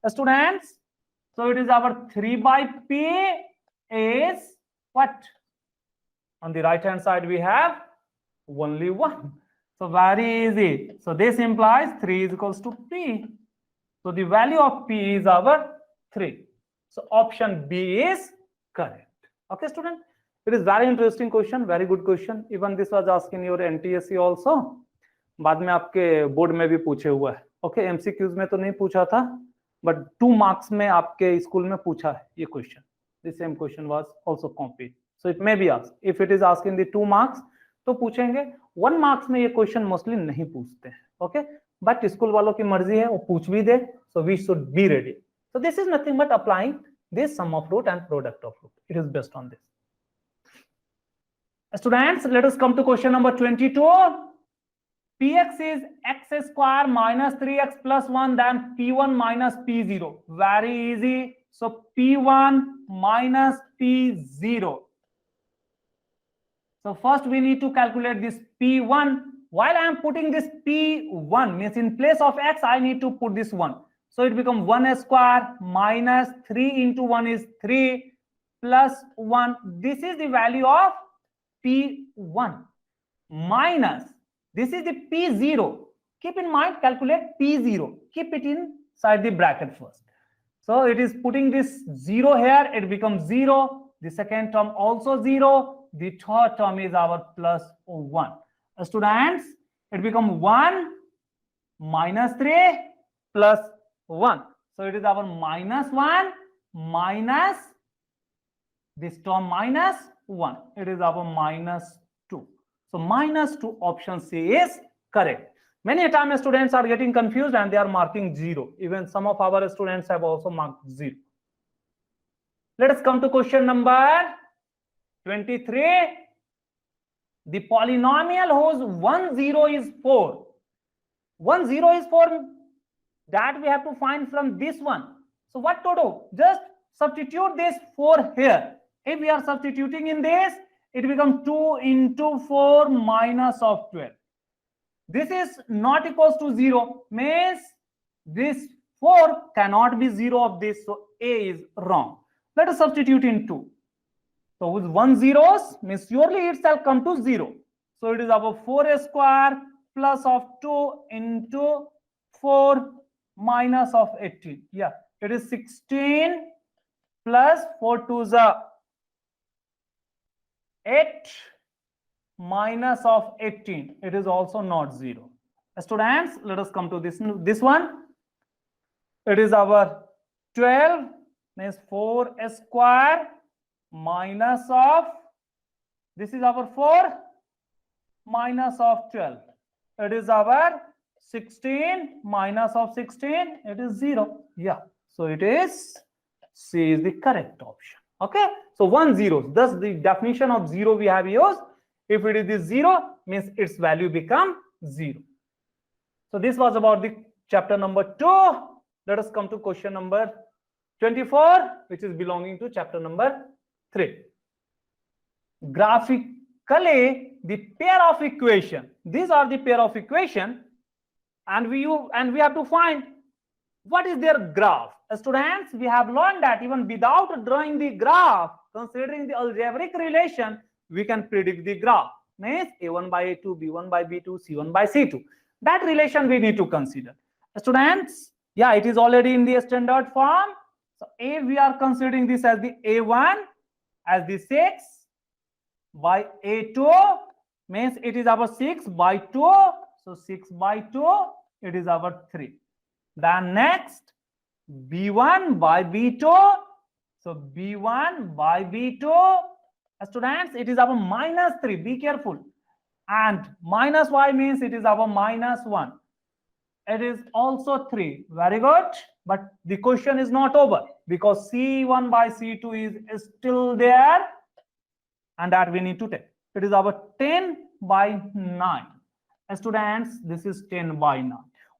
Students, so it is our 3 by p is what? On the right hand side we have only 1. So very easy. So this implies 3 is equals to p. So the value of p is our 3. So option B is correct. Okay, student. It is very interesting question, very good question. Even this was asked in your NTSC also. बाद में आपके board में भी पूछे हुआ है. Okay, MCQs में तो नहीं पूछा था, but 2 marks में आपके स्कूल में पूछा है ये question. The same question was also copied. So it may be asked. If it is asked in the 2 marks, तो पूछेंगे. 1 marks में ये question mostly नहीं पूछते हैं. Okay, but स्कूल वालों की मर्जी है, वो पूछ भी दे. So we should be ready. So this is nothing but applying this sum of root and product of root. It is based on this. Students, let us come to question number 22. Px is x square minus 3x plus 1, then p1 minus p0. Very easy. So p1 minus p0. So first we need to calculate this P1. While I am putting this P1, means in place of X, I need to put this 1. So it becomes 1 square minus 3 into 1 is 3 plus 1. This is the value of P1 minus, this is the P0. Keep in mind, calculate P0. Keep it inside the bracket first. So it is putting this 0 here, it becomes 0. The second term also 0. The third term is our plus 1. Students, it becomes 1 minus 3 plus 1. So it is our minus 1 minus this term minus 1. It is our minus 2. So minus 2, option C is correct. Many times students are getting confused and they are marking 0. Even some of our students have also marked 0. Let us come to question number 23. The polynomial whose 1 0 is 4. 1 0 is 4. That we have to find from this one. So what to do? Just substitute this 4 here. If we are substituting in this, it becomes 2 into 4 minus of 12. This is not equals to 0. Means this 4 cannot be 0 of this. So A is wrong. Let us substitute in 2. So with 1 zeros means surely it shall come to 0. So it is our 4 square plus of 2 into 4 minus of 18. Yeah, it is 16 plus 4 to the 8 minus of 18. It is also not 0. Students, let us come to this one. It is our 12 means 4 square minus of, this is our 4 minus of 12. It is our 16 minus of 16. It is 0. Yeah. So it is C is the correct option. Okay. So 1 0. Thus the definition of 0 we have used. If it is the 0, means its value become 0. So this was about the chapter number 2. Let us come to question number 24, which is belonging to chapter number 3. Graphically, the pair of equation. These are the pair of equation, and we have to find what is their graph. Students, we have learned that even without drawing the graph, considering the algebraic relation, we can predict the graph. Means A1 by A2, B1 by B2, C1 by C2. That relation we need to consider. Students, yeah, it is already in the standard form. So A, we are considering this as the A1 as the 6 by A2, means it is our 6 by 2. So 6 by 2, it is our 3. Then next, B1 by B2. So B1 by B2. Students, it is our minus 3. Be careful. And minus Y means it is our minus 1. It is also 3. Very good. But the question is not over, because C1 by C2 is still there, and that we need to take. It is our 10 by 9. Students, this is 10 by 9.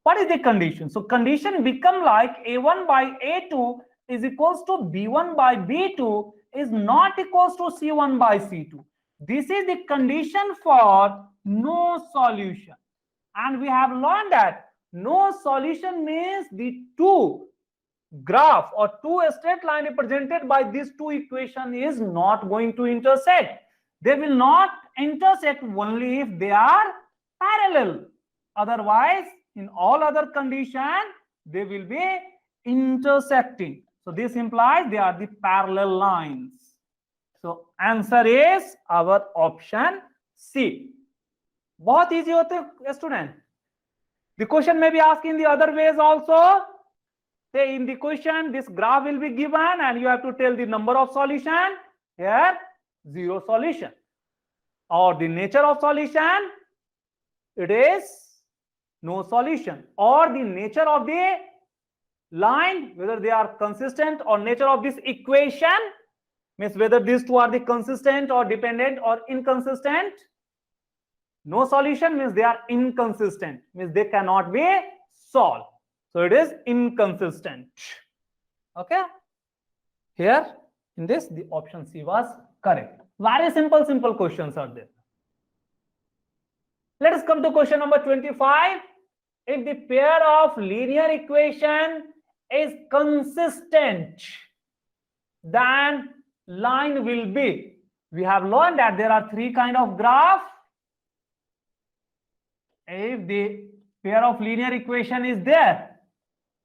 What is the condition? So condition become like A1 by A2 is equals to B1 by B2 is not equals to C1 by C2. This is the condition for no solution. And we have learned that no solution means the two graph or two straight line represented by these two equations is not going to intersect. They will not intersect only if they are parallel. Otherwise, in all other conditions, they will be intersecting. So this implies they are the parallel lines. So answer is our option C. बहुत easy होते हैं student. The question may be asked in the other ways also. Say in the question, this graph will be given and you have to tell the number of solution. Here, 0 solution. Or the nature of solution, it is no solution. Or the nature of the line, whether they are consistent, or nature of this equation, means whether these two are the consistent or dependent or inconsistent. No solution means they are inconsistent, means they cannot be solved. So it is inconsistent. Okay. Here in this, the option C was correct. Very simple questions are there. Let us come to question number 25. If the pair of linear equation is consistent, then line will be, we have learned that there are three kind of graph. If the pair of linear equation is there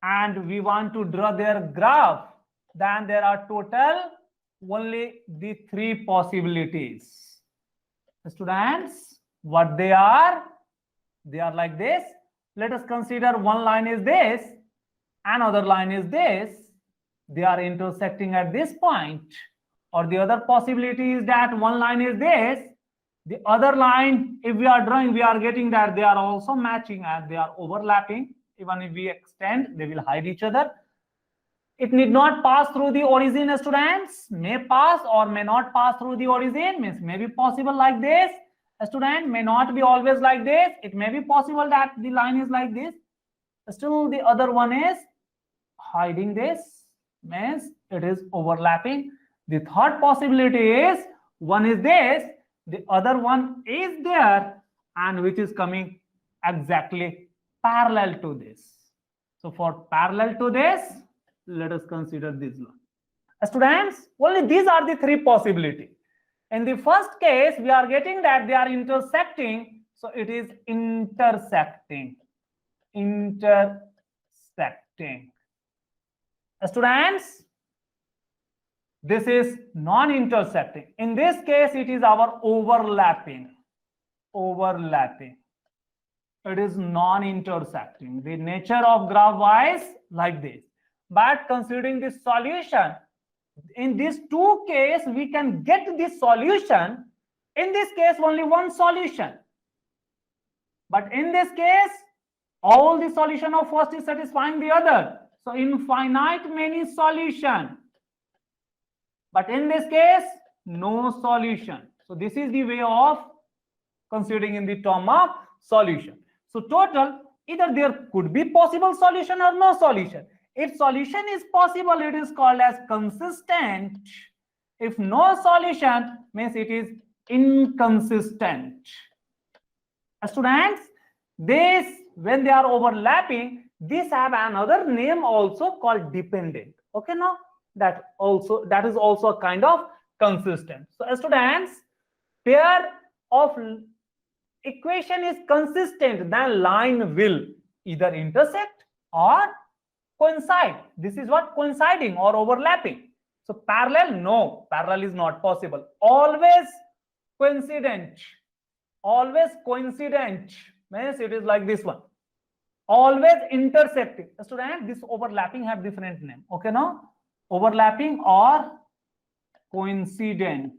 and we want to draw their graph, then there are total only the three possibilities. Students, what they are like this. Let us consider one line is this, another line is this. They are intersecting at this point. Or the other possibility is that one line is this, the other line, if we are drawing, we are getting that they are also matching and they are overlapping. Even if we extend, they will hide each other. It need not pass through the origin, students. May pass or may not pass through the origin, means may be possible like this. A student may not be always like this. It may be possible that the line is like this. Still, the other one is hiding this, means it is overlapping. The third possibility is one is this, the other one is there, and which is coming exactly parallel to this. So for parallel to this, let us consider this one. Students, only these are the three possibilities. In the first case, we are getting that they are intersecting, so it is intersecting. Intersecting. Students, this is non-intersecting. In this case, it is our overlapping. Overlapping. It is non-intersecting. The nature of graph wise like this. But considering the solution, in these two cases, we can get the solution. In this case, only one solution. But in this case, all the solution of first is satisfying the other. So infinite many solution. But in this case, no solution. So this is the way of considering in the term of solution. So total, either there could be possible solution or no solution. If solution is possible, it is called as consistent. If no solution, means it is inconsistent. Students, this, when they are overlapping, these have another name also called dependent. Okay, now that is also a kind of consistent. So students, pair of equation is consistent, then line will either intersect or coincide. This is what coinciding or overlapping. So parallel, no, parallel is not possible. Always coincident. Always coincident means it is like this one. Always intersecting. Student, this overlapping have different name. Okay, now overlapping or coincident,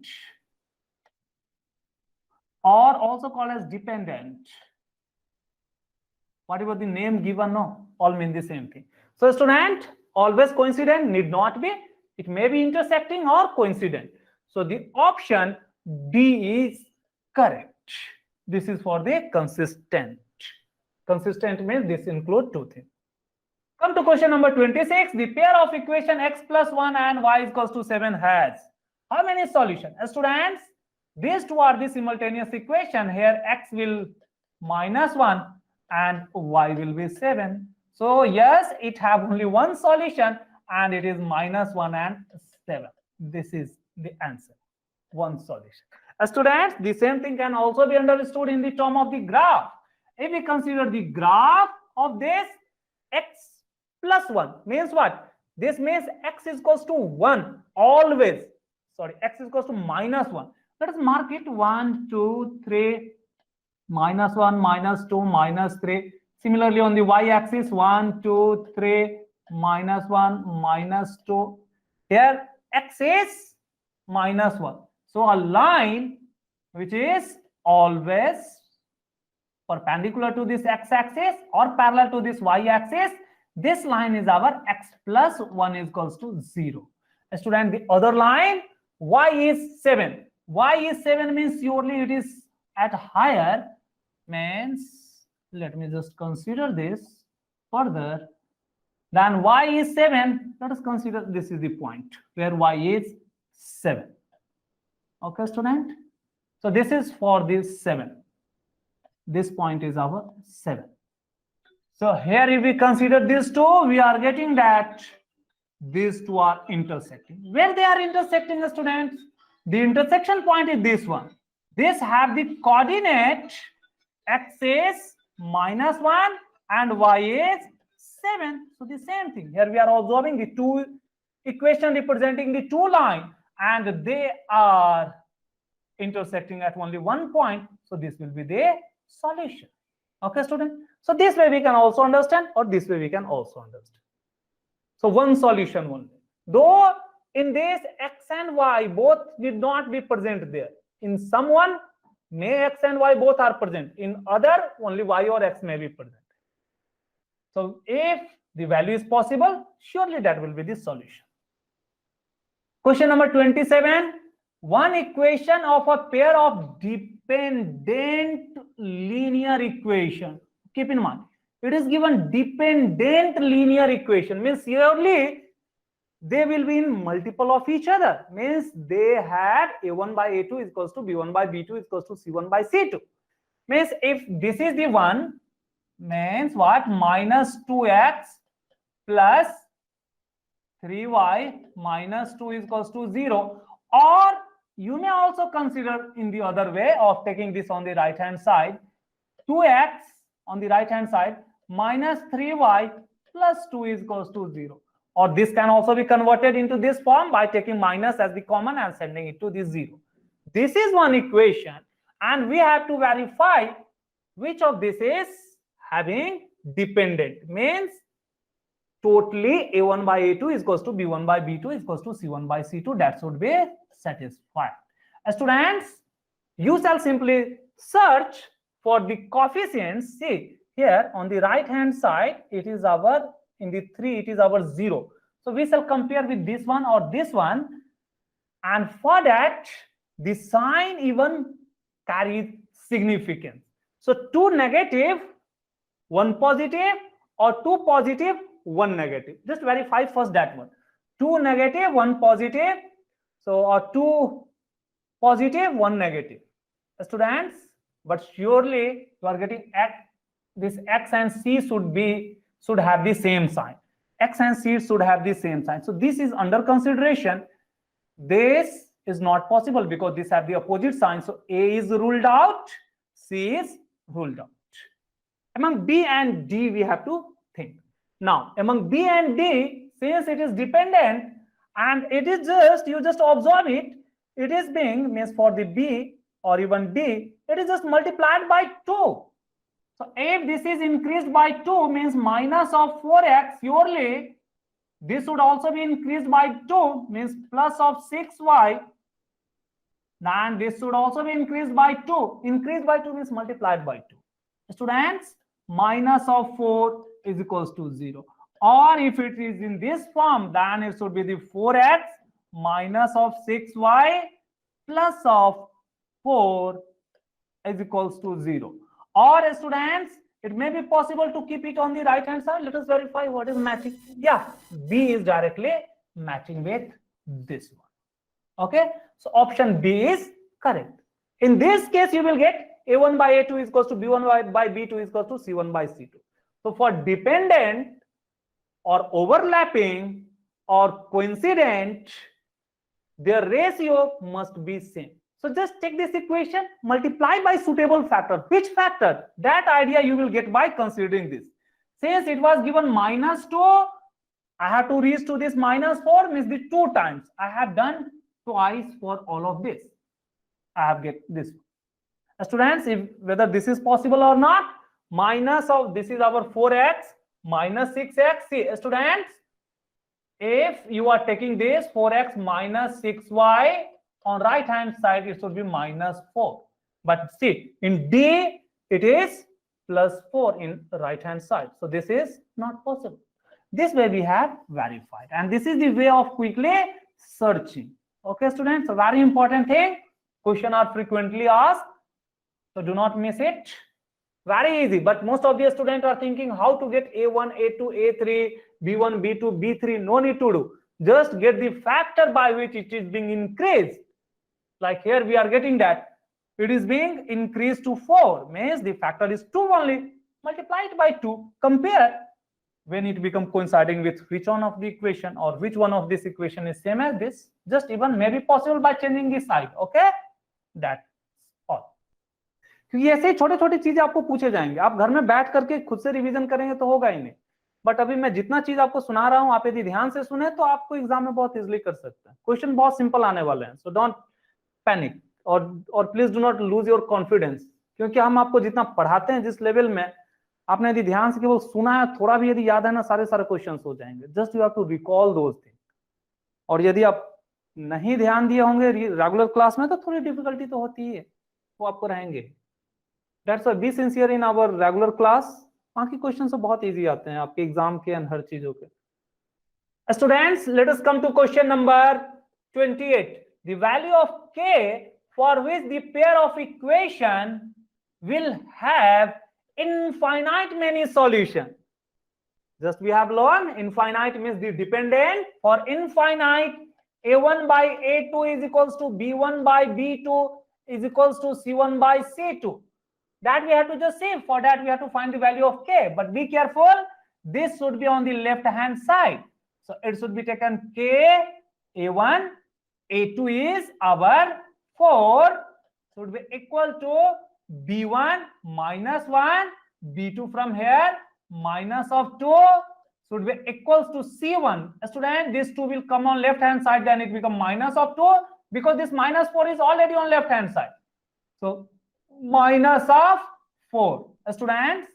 or also called as dependent. Whatever the name given, no, all mean the same thing. So student, always coincident, need not be. It may be intersecting or coincident. So the option D is correct. This is for the consistent. Consistent means this include two things. Come to question number 26. The pair of equation x plus 1 and y is equals to 7 has how many solutions? Students, these two are the simultaneous equation. Here x will minus 1 and y will be 7. So yes, it have only one solution and it is minus 1 and 7. This is the answer. One solution. Students, the same thing can also be understood in the term of the graph. If we consider the graph of this x plus 1 means what? This means x is equals to 1 always. Sorry, x is equals to minus 1. Let us mark it 1, 2, 3, minus 1, minus 2, minus 3. Similarly, on the y-axis, 1, 2, 3, minus 1, minus 2. Here, x is minus 1. So, a line which is always perpendicular to this x-axis or parallel to this y-axis, this line is our x plus 1 is equals to 0. Student, the other line, y is 7. Y is 7 means surely it is at higher, means let me just consider this further. Then y is 7. Let us consider this is the point where y is 7. Okay, student. So this is for this 7. This point is our 7. So here if we consider these two, we are getting that these two are intersecting. Where they are intersecting, students? The intersection point is this one. This have the coordinate x is -1 and y is 7. So the same thing. Here we are observing the two equation representing the two lines, and they are intersecting at only one point. So this will be the solution. Okay, student. So this way we can also understand, or this way we can also understand. So one solution only. Though in this x and y both did not be present there. In someone may x and y both are present. In other only y or x may be present. So if the value is possible, surely that will be the solution. Question number 27. One equation of a pair of dependent linear equation. Keep in mind, it is given dependent linear equation, means surely they will be in multiple of each other, means they had a1 by a2 is equals to b1 by b2 is equals to c1 by c2. Means if this is the one, means what? Minus 2x plus 3y minus 2 is equals to 0. Or you may also consider in the other way of taking this on the right hand side, 2x on the right hand side minus 3y plus 2 is equals to 0. Or this can also be converted into this form by taking minus as the common and sending it to the 0. This is one equation, and we have to verify which of this is having dependent, means totally a1 by a2 is equals to b1 by b2 is equals to c1 by c2. That should be satisfied. Students, you shall simply search for the coefficients. See here on the right hand side, it is our, in the 3 it is our 0. So we shall compare with this one or this one, and for that the sign even carries significance. So 2 negative 1 positive, or 2 positive 1 negative. Just verify first that one. 2 negative 1 positive, so or 2 positive 1 negative. Students, but surely you are getting x, this x and c should have the same sign. X and c should have the same sign. So this is under consideration. This is not possible because these have the opposite sign. So a is ruled out, c is ruled out. Among b and d we have to think. Now among b and d, since it is dependent and it is just, you just observe it, it is being, means for the b or even d, it is just multiplied by 2. So if this is increased by 2, means minus of 4x, surely this would also be increased by 2, means plus of 6y. And this should also be increased by 2. Increased by 2 means multiplied by 2. Students, minus of 4 is equals to 0. Or if it is in this form, then it should be the 4x minus of 6y plus of 4 is equals to 0. Or students, it may be possible to keep it on the right hand side. Let us verify what is matching. Yeah, B is directly matching with this one. Okay, so option B is correct. In this case, you will get A1 by A2 is equals to B1 by B2 is equals to C1 by C2. So for dependent or overlapping or coincident, their ratio must be same. So just take this equation, multiply by suitable factor. Which factor? That idea you will get by considering this. Since it was given minus 2, I have to reach to this minus 4, means the 2 times. I have done twice for all of this. I have get this. Students, if whether this is possible or not, minus of this is our 4x minus 6x. See, students, if you are taking this 4x minus 6y, on right hand side it should be minus 4, but see in D it is plus 4 in right hand side, so this is not possible. This way we have verified, and this is the way of quickly searching. Okay students, a very important thing, question are frequently asked, so do not miss it. Very easy, but most of the students are thinking how to get A1, A2, A3, B1, B2, B3. No need to do, just get the factor by which it is being increased. Like here we are getting that it is being increased to 4, means the factor is 2 only. Multiply it by 2, compare when it become coinciding with which one of the equation, or which one of this equation is same as this. Just even may be possible by changing the side. Okay, that's all. क्योंकि ऐसे ही छोटे छोटे चीजें आपको पूछे जाएंगे, आप घर में बैठ करके खुद से रिवीजन करेंगे तो होगा ही नहीं, बट अभी मैं जितना चीज आपको सुना रहा हूं, आप यदि ध्यान से सुने तो आपको एग्जाम में बहुत इजीली कर सकते हैं. क्वेश्चन बहुत सिंपल आने वाले हैं, सो डोंट पैनिक और please do not lose your confidence, क्योंकि हम आपको जितना पढ़ाते हैं जिस लेवल में, आपने यदि ध्यान से केवल सुना है, थोड़ा भी यदि याद है ना, सारे क्वेश्चन हो जाएंगे. Just you have to recall those thing. और यदि आप नहीं ध्यान दिए होंगे रेगुलर क्लास में तो थोड़ी डिफिकल्टी तो होती है, वो आपको रहेंगे. That's why be sincere in our regular class. बाकी क्वेश्चन तो बहुत इजी आते हैं आपके एग्जाम के एंड हर चीजों के. Students, let us come to question number 28. The value of k for which the pair of equation will have infinite many solution. Just we have learned infinite means the dependent. For infinite, a1 by a2 is equals to b1 by b2 is equals to c1 by c2. That we have to just say. For that we have to find the value of k, but be careful, this should be on the left hand side. So it should be taken k a1, a2 is our 4 should be equal to b1 minus 1, b2 from here minus of 2 should be equals to c1. Student, this 2 will come on left hand side, then it become minus of 2, because this minus 4 is already on left hand side. So minus of 4. Students,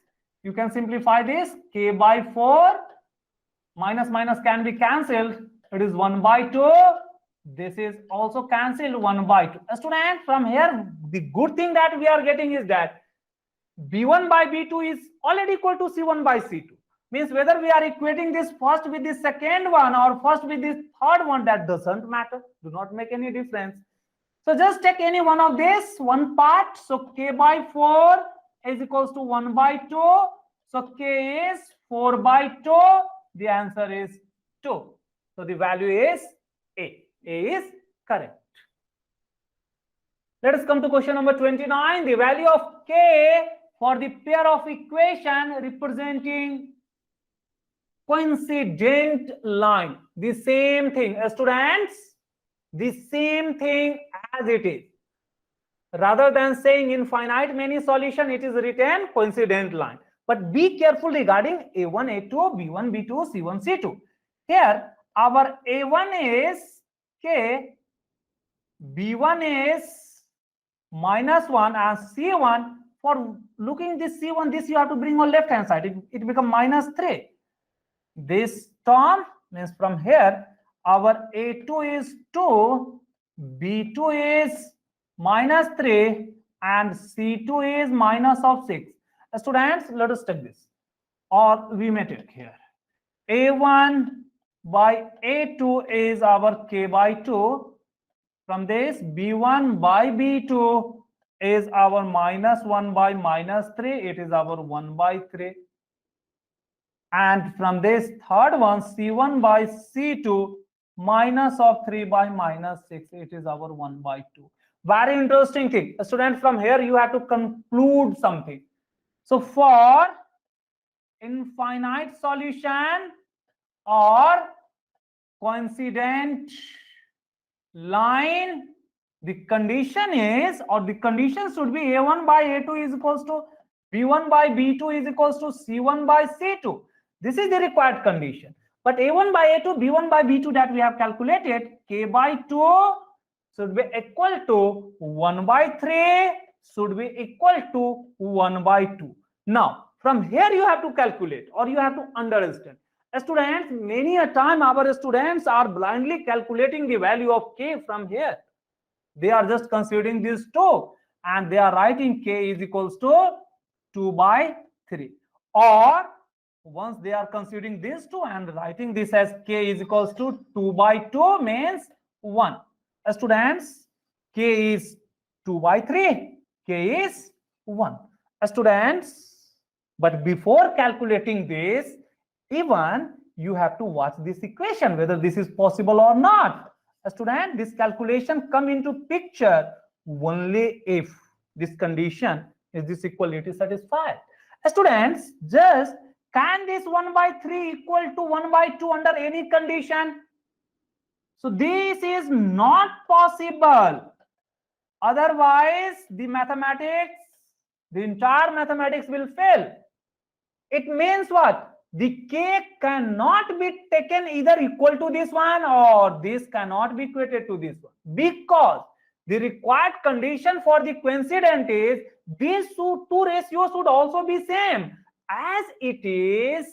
you can simplify this. K by 4 minus minus can be cancelled. It is 1 by 2. This is also cancelled, 1 by 2. Student, from here the good thing that we are getting is that b1 by b2 is already equal to c1 by c2. Means whether we are equating this first with the second one or first with this third one, that doesn't matter, do not make any difference. So just take any one of this, one part. So k by 4 is equals to 1 by 2. So k is 4 by 2. The answer is 2. So the value is A. A is correct. Let us come to question number 29. The value of k for the pair of equation representing coincident line. The same thing, students, the same thing as it is. Rather than saying infinite many solution, it is written coincident line. But be careful regarding a1, a2, b1, b2, c1, c2. Here our a1 is k, b1 is minus 1, and c1, for looking this c1, this you have to bring on left hand side, it becomes minus 3. This term means from here our a2 is 2, b2 is minus 3, and c2 is minus of 6. Students, let us take this, or we may take here a1 by a2 is our k by 2. From this b1 by b2 is our minus 1 by minus 3, it is our 1 by 3. And from this third one, c1 by c2 minus of 3 by minus 6, it is our 1 by 2. Very interesting thing. Students, from here you have to conclude something. So for infinite solution or coincident line, the condition is, or the condition should be a1 by a2 is equals to b1 by b2 is equals to c1 by c2. This is the required condition. But a1 by a2, b1 by b2 that we have calculated, k by 2 should be equal to 1 by 3 should be equal to 1 by 2. Now from here you have to calculate, or you have to understand. Students, many a time our students are blindly calculating the value of k from here. They are just considering these 2 and they are writing k is equals to 2 by 3. Or once they are considering these 2 and writing this as k is equals to 2 by 2 means 1. Students, k is 2 by 3, k is 1. Students, but before calculating this, even you have to watch this equation whether this is possible or not. Student, this calculation come into picture only if this condition is this equality satisfied. Students, just can this 1 by 3 equal to 1 by 2 under any condition? So this is not possible. Otherwise, the entire mathematics will fail. It means what? The k cannot be taken either equal to this one or this cannot be equated to this one, because the required condition for the coincident is these two ratios should also be same as it is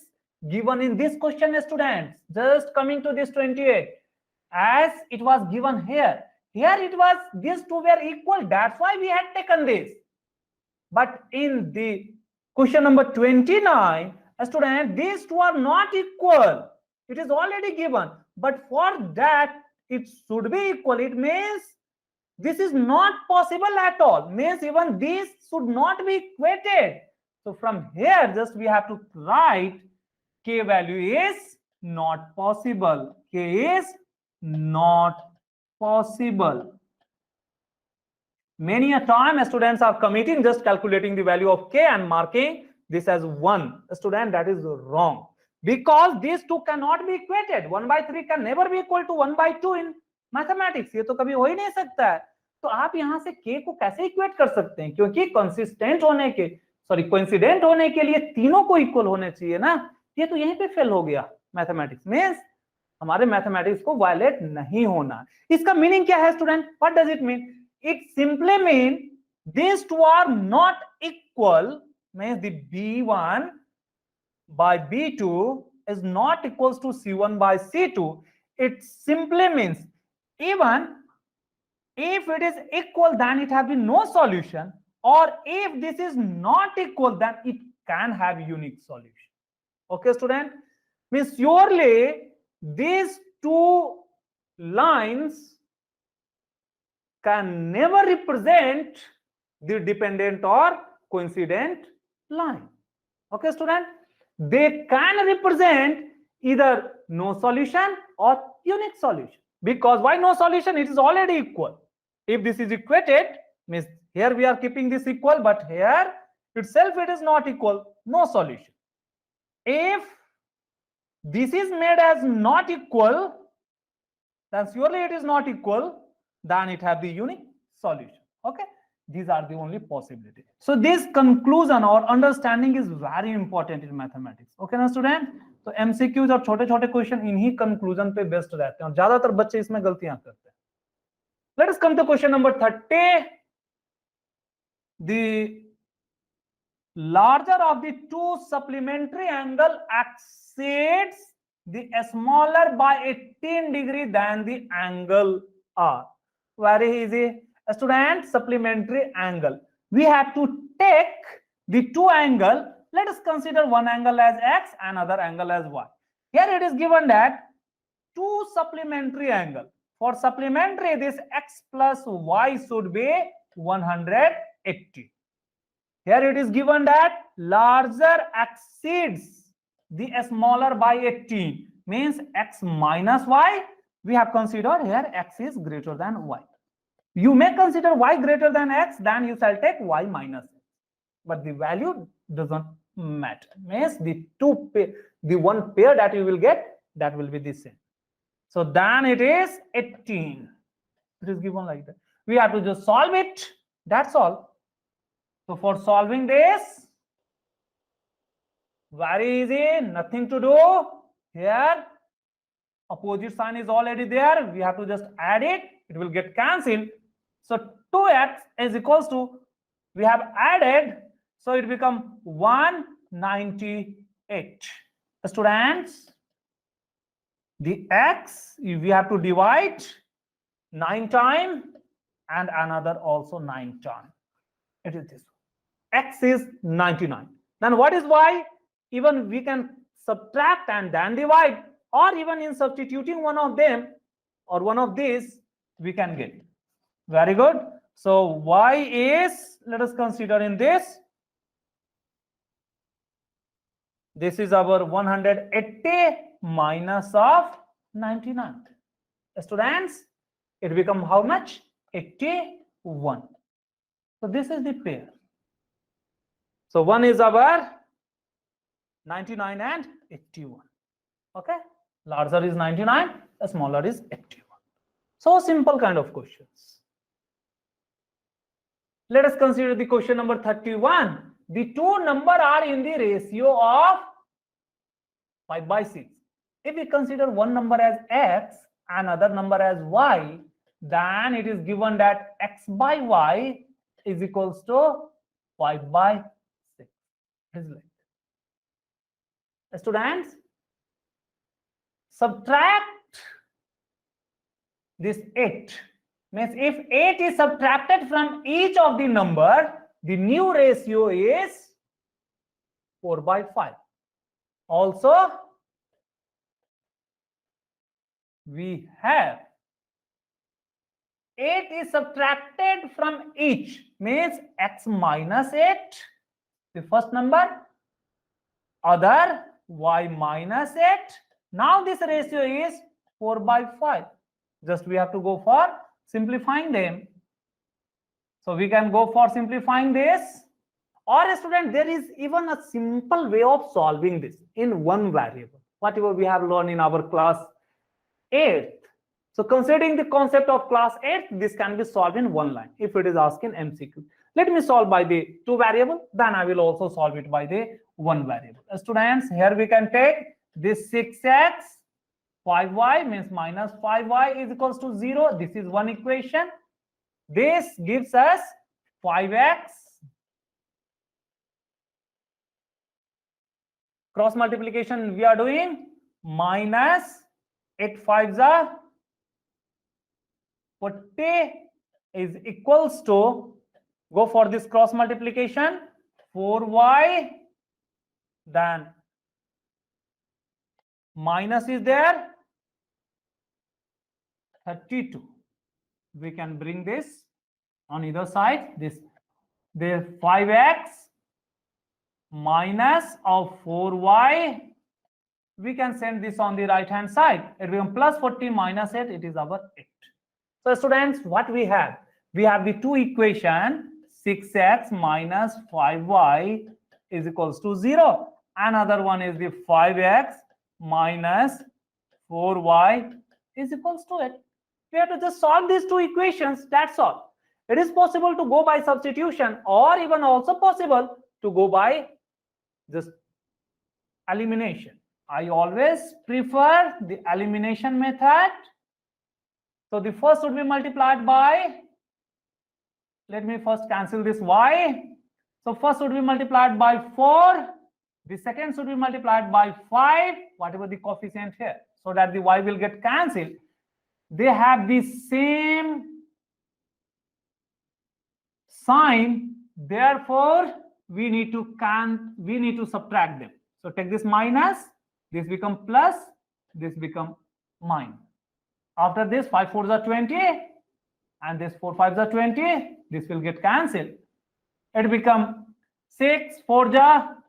given in this question, students. Just coming to this 28, as it was given here. Here it was these two were equal. That's why we had taken this. But in the question number 29, student, these two are not equal. It is already given. But for that, it should be equal. It means this is not possible at all. Means even these should not be equated. So from here, just we have to write k value is not possible. K is not possible. Many a time students are committing just calculating the value of k and marking this as 1. Student, that is wrong, because these two cannot be equated. 1 by 3 can never be equal to 1 by 2 in mathematics. ये तो कभी हो ही नहीं सकता है. तो आप यहाँ से k को कैसे इक्वेट कर सकते हैं? क्योंकि कोइंसिडेंट होने के लिए तीनों को इक्वल होने चाहिए ना. ये तो यहीं पे फेल हो गया. मैथमेटिक्स मींस हमारे मैथमेटिक्स को वायलेट नहीं होना. इसका मीनिंग क्या है student? What does it mean? It simply means these two are not equal. Means the B1 by B2 is not equals to C1 by C2. It simply means even if it is equal, then it have been no solution, or if this is not equal, then it can have unique solution. Okay, student? Means surely these two lines can never represent the dependent or coincident line. Okay, student? They can represent either no solution or unique solution. Because why no solution? It is already equal. If this is equated, means here we are keeping this equal, but here itself it is not equal. No solution. If this is made as not equal, then surely it is not equal. Then it have the unique solution. Okay, these are the only possibility. So this conclusion or understanding is very important in mathematics. Okay ना student? तो MCQs और छोटे-छोटे question इन्हीं conclusion पे best रहते हैं और ज्यादातर बच्चे इसमें गलतियां करते हैं. Let us come to question number 30. The larger of the two supplementary angle exceeds the smaller by 18 degree than the angle R. Very easy. Student, supplementary angle. We have to take the two angle. Let us consider one angle as x and other angle as y. Here it is given that two supplementary angle. For supplementary, this x plus y should be 180. Here it is given that larger exceeds the smaller by 18. Means x minus y. We have considered here x is greater than y. You may consider y greater than x, then you shall take y minus x. But the value doesn't matter. Means the one pair that you will get, that will be the same. So then it is 18. It is given like that. We have to just solve it. That's all. So for solving this, very easy, nothing to do. Here opposite sign is already there. We have to just add it. It will get cancelled. So 2x is equals to, we have added, so it becomes 198. Students, the x we have to divide 9 times and another also 9 times. It is this. X is 99. Then what is y? Even we can subtract and then divide, or even in substituting one of them or one of these, we can get. Very good. So y is, let us consider in this. This is our 180 minus of 99. Students, it becomes how much? 81. So this is the pair. So one is our 99 and 81. Okay, larger is 99, the smaller is 81. So simple kind of questions. Let us consider the question number 31. The two numbers are in the ratio of 5/6. If we consider one number as x and another number as y, then it is given that x by y is equals to 5/6. Is like, students, subtract this 8. Means if 8 is subtracted from each of the number, the new ratio is 4/5. Also, we have 8 is subtracted from each, means x minus 8, the first number, other y minus 8. Now this ratio is 4/5. Just we have to go for simplifying them. So we can go for simplifying this. Or student, there is even a simple way of solving this in one variable, whatever we have learned in our class 8th. So considering the concept of class 8th, this can be solved in one line if it is asked in MCQ. Let me solve by the two variable, then I will also solve it by the one variable. Students, here we can take this 6x, 5y means minus 5y is equals to 0. This is one equation. This gives us 5x. Cross multiplication we are doing, minus 8 5s are 40 is equals to, go for this cross multiplication, 4y, then minus is there, 32. We can bring this on either side. This, the 5x minus of 4y, we can send this on the right hand side. It becomes plus 40 minus 8, it is our 8. So students, what we have? We have the two equation, 6x minus 5y is equals to 0. Another one is the 5x minus 4y is equals to 8. We have to just solve these two equations, that's all. It is possible to go by substitution, or even also possible to go by just elimination. I always prefer the elimination method. So the first would be multiplied by, let me first cancel this y. So first would be multiplied by 4. The second should be multiplied by 5, whatever the coefficient here, so that the y will get cancelled. They have the same sign, therefore we need to subtract them. So take this minus, this become plus, this become minus. After this, 5 4s are 20, and this 4 5s are 20. This will get cancelled. It become 6 4s are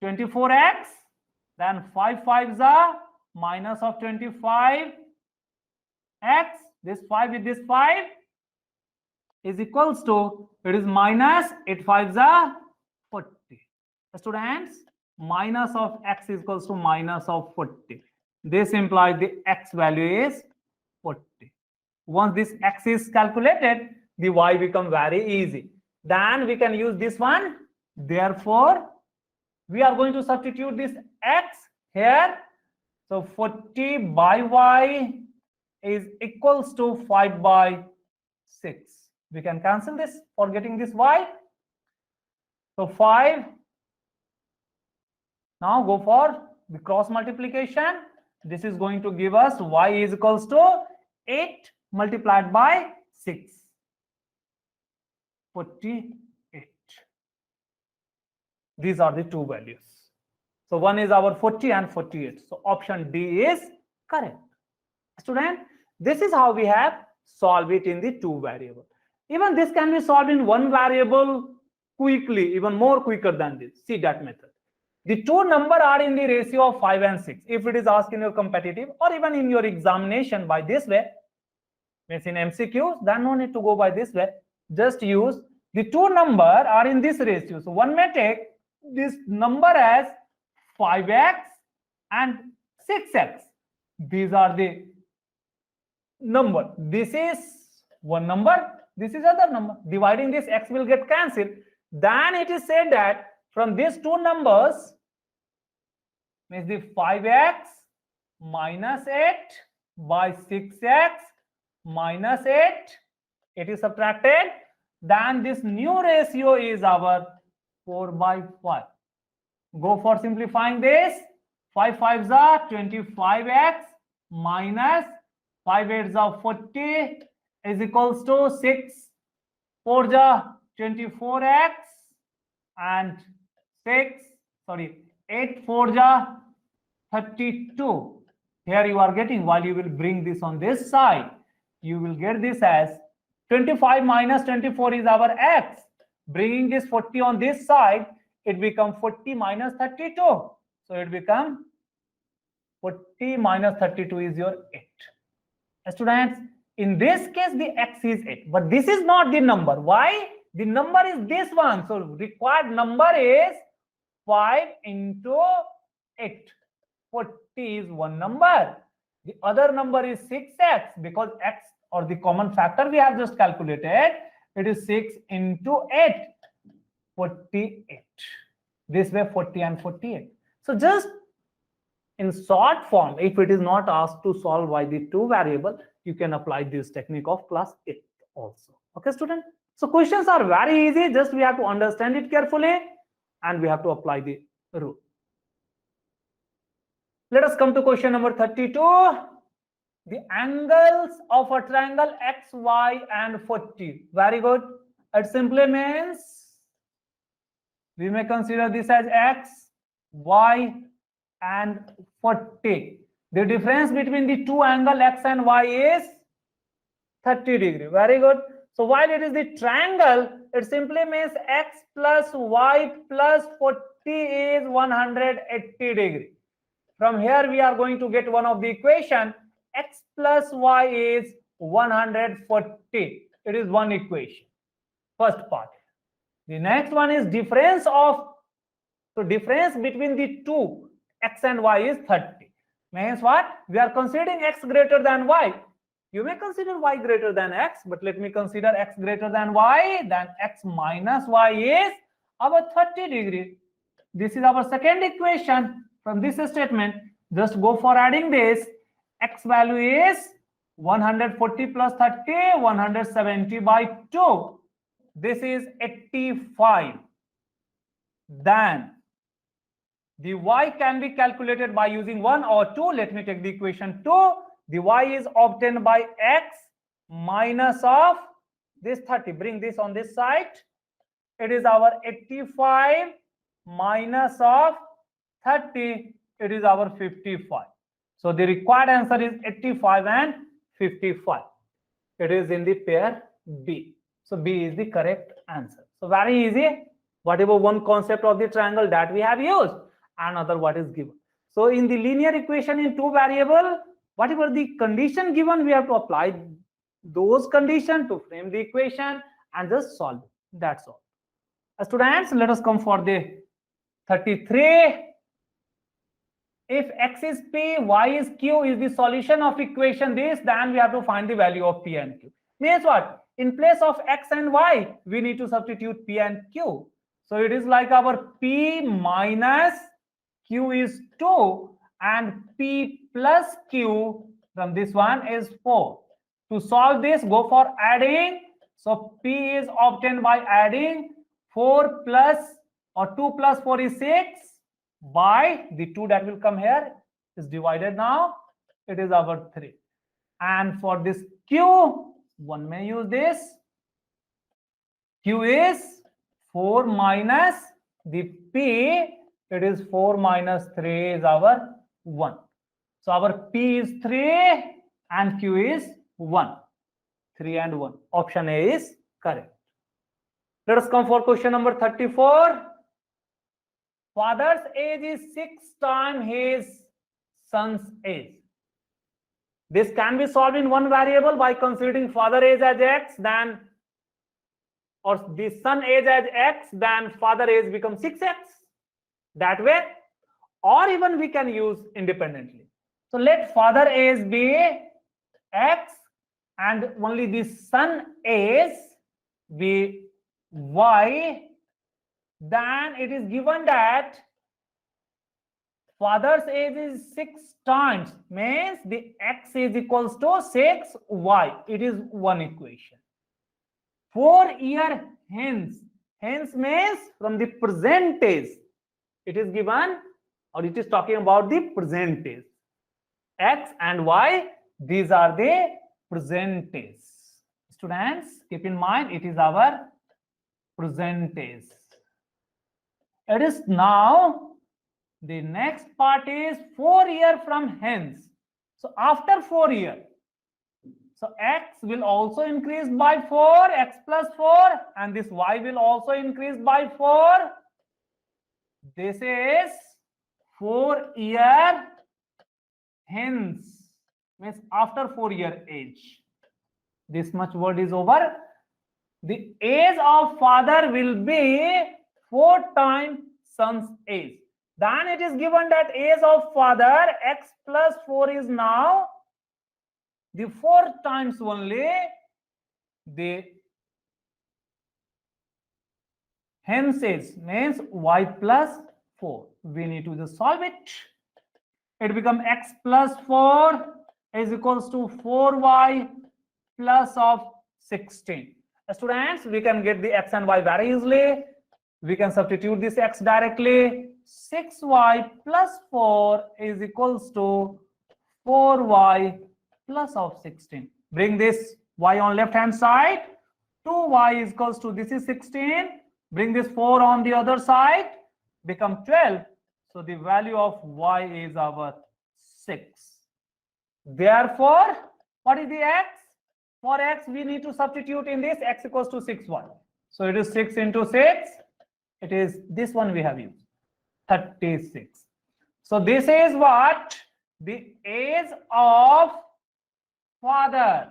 24x. Then 5 5s are minus of 25x. This 5 with this 5 is equals to, it is minus 8 5s are 40. Students, minus of x is equals to minus of 40. This implies the x value is 40. Once this x is calculated, the y become very easy. Then we can use this one. Therefore, we are going to substitute this x here. So 40 by y is equals to 5/6. We can cancel this for getting this y. So 5. Now go for the cross multiplication. This is going to give us y is equals to 8 multiplied by 6. 48. These are the two values. So one is our 40 and 48. So option D is correct. Student, this is how we have solved it in the two variable. Even this can be solved in one variable quickly, even more quicker than this. See that method. The two numbers are in the ratio of 5 and 6. If it is asked in your competitive or even in your examination by this way, means in MCQs, then no need to go by this way. just use the two number are in this ratio. So one may take this number as 5x and 6x. These are the number. This is one number, this is other number. Dividing this, x will get cancelled. Then it is said that from these two numbers, means the 5x minus 8 by 6x minus 8, it is subtracted. Then this new ratio is our 4 by 5. Go for simplifying this. 5 5s are 25x minus 5 8s are 40 is equals to 6 4s are 24x and 8 4s are 32. Here you are getting, while you will bring this on this side, you will get this as 25 minus 24 is our x. Bringing this 40 on this side, it becomes 40 minus 32. So it becomes 40 minus 32 is your 8. Students, in this case, the x is 8. But this is not the number. Why? The number is this one. So required number is 5 into 8. 40 is one number. The other number is 6x, because x or the common factor we have just calculated. It is 6 into 8. 48. This way 40 and 48. So just in short form, if it is not asked to solve by the two variable, you can apply this technique of class 8 also. Okay, student? So questions are very easy. Just we have to understand it carefully and we have to apply the rule. Let us come to question number 32. The angles of a triangle X, Y, and 40. Very good. It simply means we may consider this as X, Y, and 40. The difference between the two angles X and Y is 30 degree. Very good. So while it is the triangle, it simply means X plus Y plus 40 is 180 degree. From here we are going to get one of the equation. X plus Y is 140. It is one equation. First part. The next one is difference of, so difference between the two X and Y is 30. Means what? We are considering X greater than Y. You may consider Y greater than X, but let me consider X greater than Y. Then X minus Y is our 30 degree. This is our second equation. From this statement, just go for adding this. X value is 140 plus 30, 170 by 2. This is 85. Then the Y can be calculated by using 1 or 2. Let me take the equation 2. The Y is obtained by X minus of this 30. Bring this on this side. It is our 85 minus of 30. It is our 55. So the required answer is 85 and 55. It is in the pair B. So B is the correct answer. So very easy. Whatever one concept of the triangle that we have used, another what is given. So in the linear equation in two variable, whatever the condition given, we have to apply those conditions to frame the equation and just solve it. That's all. Students, let us come for the 33. If X is P, Y is Q is the solution of equation this, then we have to find the value of P and Q. Means what? In place of X and Y, we need to substitute P and Q. So it is like our P minus Q is 2 and P plus Q from this one is 4. To solve this, go for adding. So P is obtained by adding 4 plus or 2 plus 4 is 6 by the 2 that will come here is divided now. It is our 3. And for this Q, one may use this. Q is 4 minus the P. It is 4 minus 3 is our 1. So our P is 3 and Q is 1. 3 and 1. Option A is correct. Let us come for question number 34. Father's age is 6 times his son's age. This can be solved in one variable by considering father age as X, then or the son age as x, then father age becomes 6x. That way, or even we can use independently. So let father age be x and only the son age be y. Then it is given that father's age is 6 times, means the x is equals to 6y. It is one equation. 4 year hence. Hence means from the percentage. It is given, or it is talking about the percentage. X and y, these are the percentage. Students, keep in mind, it is our percentage. It is now, the next part is 4 year from hence. So after 4 year, so x will also increase by 4, x plus 4, and this y will also increase by 4. This is 4 year hence, means after 4 year age. This much word is over. The age of father will be 4 times son's age. Then it is given that age of father x plus 4 is now the 4 times only the hence age, means y plus 4. We need to just solve it. It becomes x plus 4 is equals to 4y plus of 16. Students, we can get the x and y very easily. We can substitute this x directly. 6y plus 4 is equals to 4y plus of 16. Bring this y on left hand side. 2y is equals to, this is 16. Bring this 4 on the other side. Become 12. So the value of y is our 6. Therefore, what is the x? For x, we need to substitute in this x equals to 6y. So it is 6 into 6. It is this one we have used, 36. So this is what the age of father.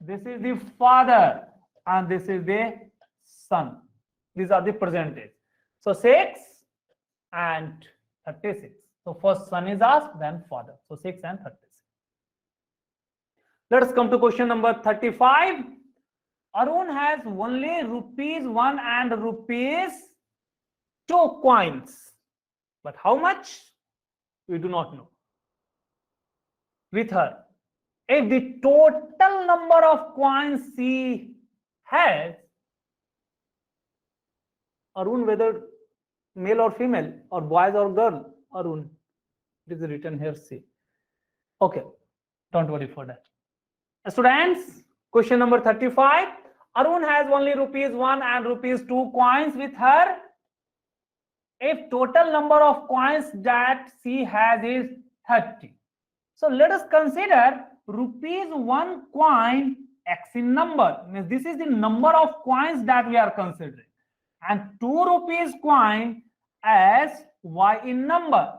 This is the father and this is the son. These are the percentage. So 6 and 36. So first son is asked, then father. So 6 and 36. Let us come to question number 35. Arun has only rupees 1 and rupees 2 coins. But how much? We do not know. With her. If the total number of coins she has, Arun, whether male or female, or boys or girl, Arun, it is written here, see. Okay, don't worry for that. Students, question number 35. Arun has only rupees 1 and rupees 2 coins with her. If total number of coins that she has is 30. So let us consider rupees 1 coin x in number. Means this is the number of coins that we are considering. And 2 rupees coin as y in number.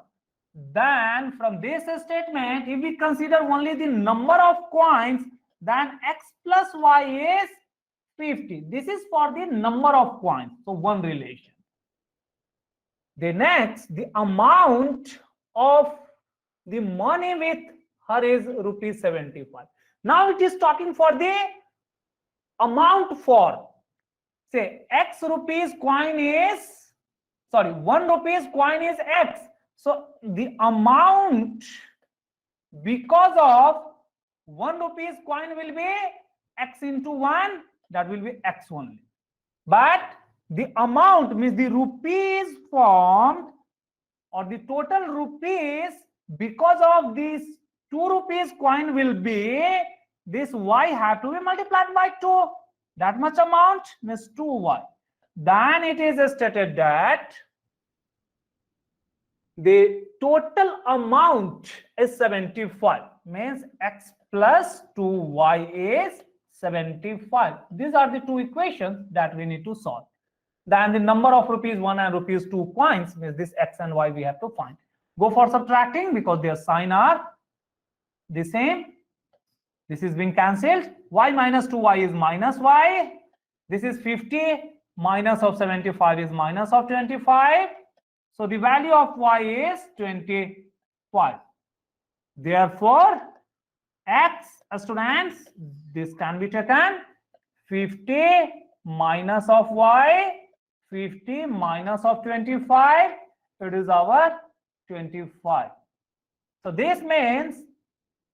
Then from this statement, if we consider only the number of coins, then x plus y is 50. This is for the number of coins. So one relation. The next, the amount of the money with her is rupees 75. Now it is talking for the amount for, say, x rupees coin is, sorry, 1 rupees coin is x. So the amount because of 1 rupees coin will be x into 1, that will be x only. But the amount means the rupees formed, or the total rupees because of this 2 rupees coin will be, this y have to be multiplied by 2. That much amount means 2y. Then it is stated that the total amount is 75, means x plus 2y is 75. These are the 2 equations that we need to solve. Then the number of rupees 1 and rupees 2 coins means this x and y we have to find. Go for subtracting because their sign are the same. This is being cancelled. Y minus 2y is minus y. This is 50 minus of 75 is minus of 25. So the value of y is 25. Therefore, x, students, this can be taken 50 minus of y, 50 minus of 25, it is our 25. So this means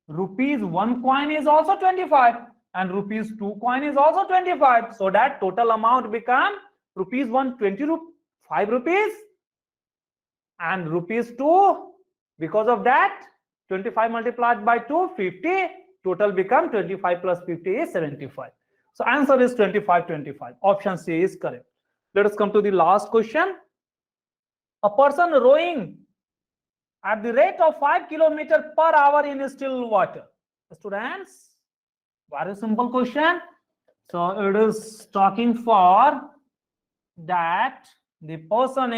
rupees 1 coin is also 25 and rupees 2 coin is also 25. So that total amount become rupees 125 rupees and rupees 2. Because of that, 25 multiplied by 2, 50. Total become 25 plus 50 is 75. So answer is 25, 25. Option C is correct. Let us come to the last question. A person rowing at the rate of 5 kilometers per hour in still water. Students, very simple question. So it is talking for that the person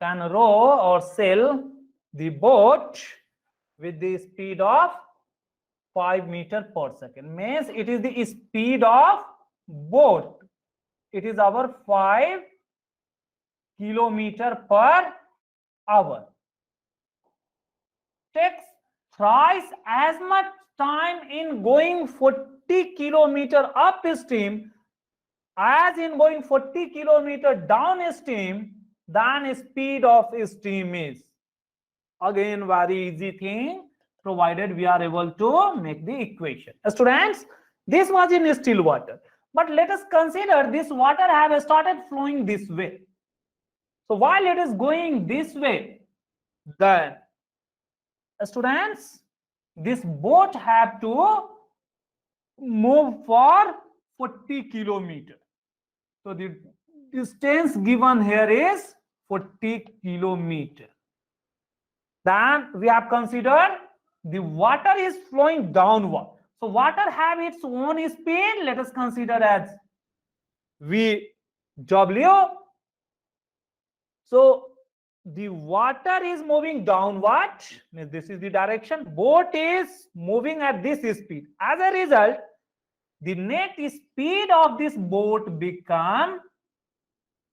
can row or sail the boat with the speed of 5 meters per second. Means it is the speed of boat. It is our 5 kilometers per hour. Takes thrice as much time in going 40 kilometers upstream as in going 40 kilometers downstream than speed of steam is. Again, very easy thing, provided we are able to make the equation. Students, this was in still water. But let us consider this water have started flowing this way. So while it is going this way, then students, this boat have to move for 40 kilometers. So the distance given here is 40 kilometers. Then we have considered the water is flowing downward. So water have its own speed. Let us consider as VW. So the water is moving downward. This is the direction. Boat is moving at this speed. As a result, the net speed of this boat become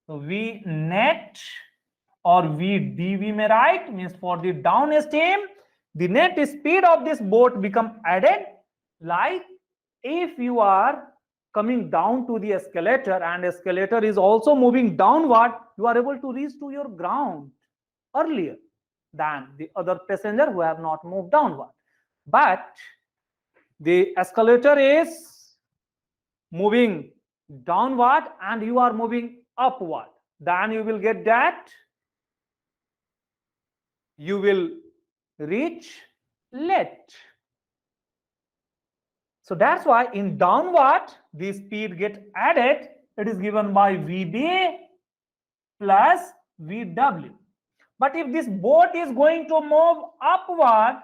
V net or VD we may write, means for the downstream, the net speed of this boat become added. Like if you are coming down to the escalator and escalator is also moving downward, you are able to reach to your ground earlier than the other passenger who have not moved downward. But the escalator is moving downward and you are moving upward, then you will get that you will reach late. So that's why in downward the speed get added. It is given by VB plus VW. But if this boat is going to move upward,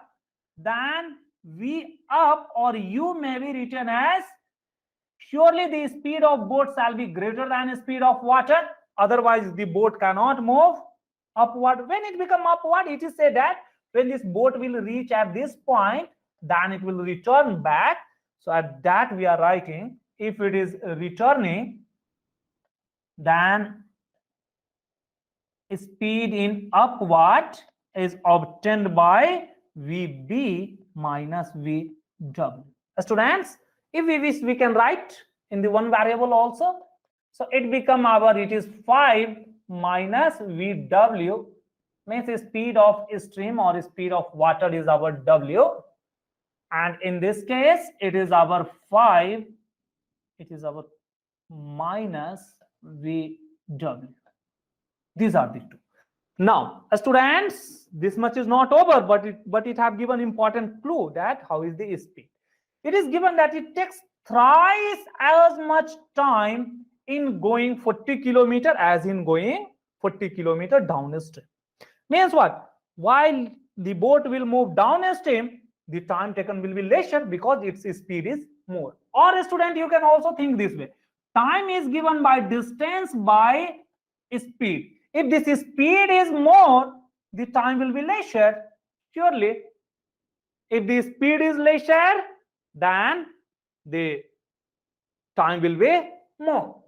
then V up or U may be written as, surely the speed of boat shall be greater than the speed of water. Otherwise, the boat cannot move upward. When it become upward, it is said that when this boat will reach at this point, then it will return back. So at that we are writing, if it is returning, then speed in upward is obtained by VB minus VW. Students, if we wish, we can write in the one variable also. So it become it is 5 minus VW, means speed of stream or speed of water is our W. And in this case, it is our 5, it is our minus VW. These are the two. Now, students, this much is not over, but it have given important clue that how is the speed. It is given that it takes thrice as much time in going 40 kilometers as in going 40 kilometers downstream. Means what? While the boat will move downstream, the time taken will be lesser because its speed is more. Or student, you can also think this way. Time is given by distance by speed. If this speed is more, the time will be lesser. Surely, if the speed is lesser, then the time will be more.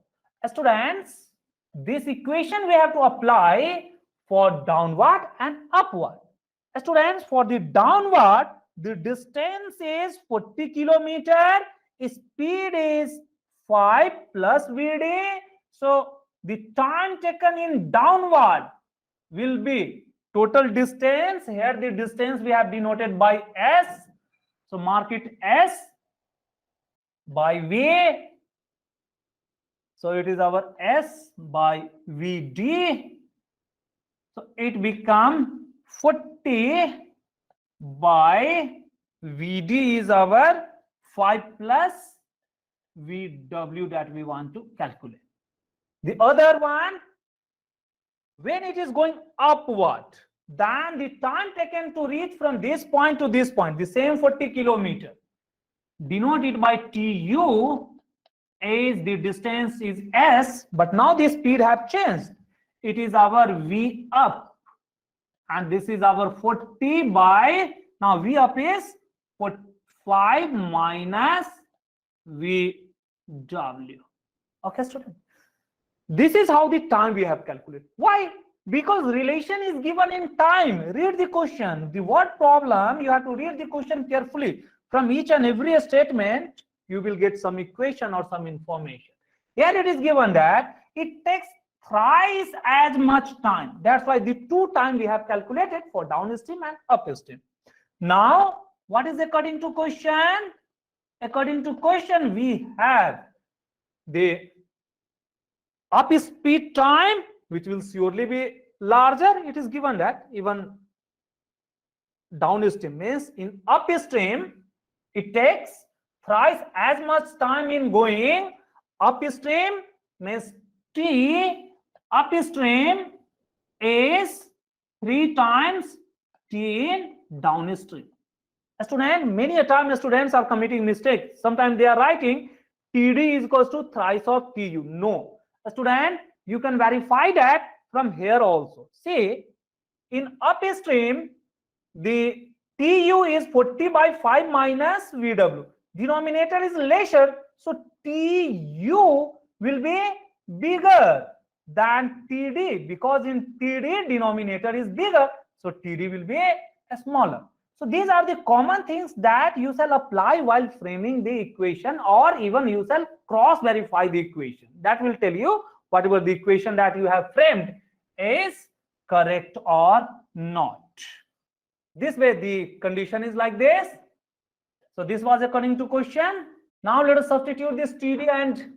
Students, this equation we have to apply for downward and upward. Students, for the downward, the distance is 40 kilometer, speed is 5 plus VD. So the time taken in downward will be total distance. Here the distance we have denoted by S. So mark it S by V. So it is our S by VD. So it become 40 by VD is our 5 plus VW that we want to calculate. The other one, when it is going upward, then the time taken to reach from this point to this point, the same 40 kilometer, denoted by TU, as the distance is S, but now the speed have changed. It is our V up, and this is our 40 by, now V up is 5 minus VW. Okay, student. This is how the time we have calculated. Why? Because relation is given in time. Read the question. The word problem, you have to read the question carefully. From each and every statement, you will get some equation or some information. Here it is given that it takes thrice as much time. That's why the two time we have calculated for downstream and upstream. Now, what is according to question? According to question, we have the up speed time, which will surely be larger. It is given that even downstream means in upstream, it takes thrice as much time in going. Upstream means T upstream is 3 times T in downstream. Student, many a time students are committing mistakes. Sometimes they are writing TD is equals to thrice of TU. No. Student, you can verify that from here also. See, in upstream, the TU is 40 by 5 minus VW. Denominator is lesser, so TU will be bigger than TD, because in TD denominator is bigger, so TD will be smaller. So these are the common things that you shall apply while framing the equation, or even you shall cross verify the equation. That will tell you whatever the equation that you have framed is correct or not. This way the condition is like this. So this was according to question. Now let us substitute this TD and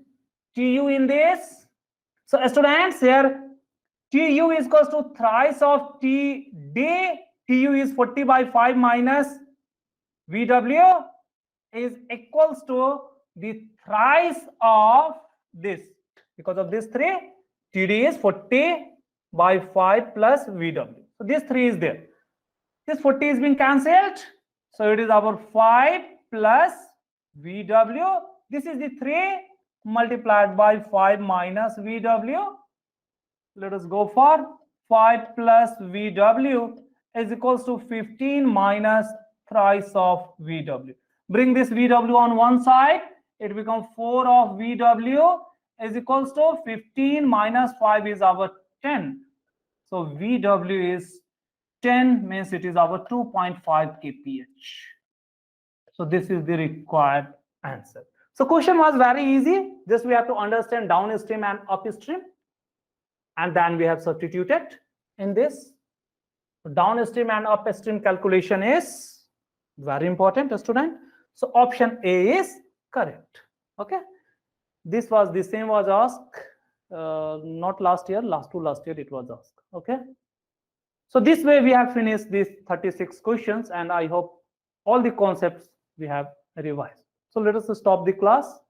TU in this. So students, here TU is equals to thrice of TD. TU is 40 by 5 minus VW is equals to the thrice of this. Because of this 3, TD is 40 by 5 plus VW. So this 3 is there. This 40 is being cancelled. So it is our 5 plus VW. This is the 3 multiplied by 5 minus VW. Let us go for 5 plus VW is equals to 15 minus thrice of VW. Bring this VW on one side. It becomes 4 of VW is equals to 15 minus 5 is our 10. So VW is 10, means it is our 2.5 kph. So this is the required answer. So question was very easy. Just we have to understand downstream and upstream, and then we have substituted in this. Downstream and upstream calculation is very important, student. So option A is correct. Okay, this was the same was asked not last year, last year it was asked. Okay, so this way we have finished these 36 questions, and I hope all the concepts we have revised. So let us stop the class.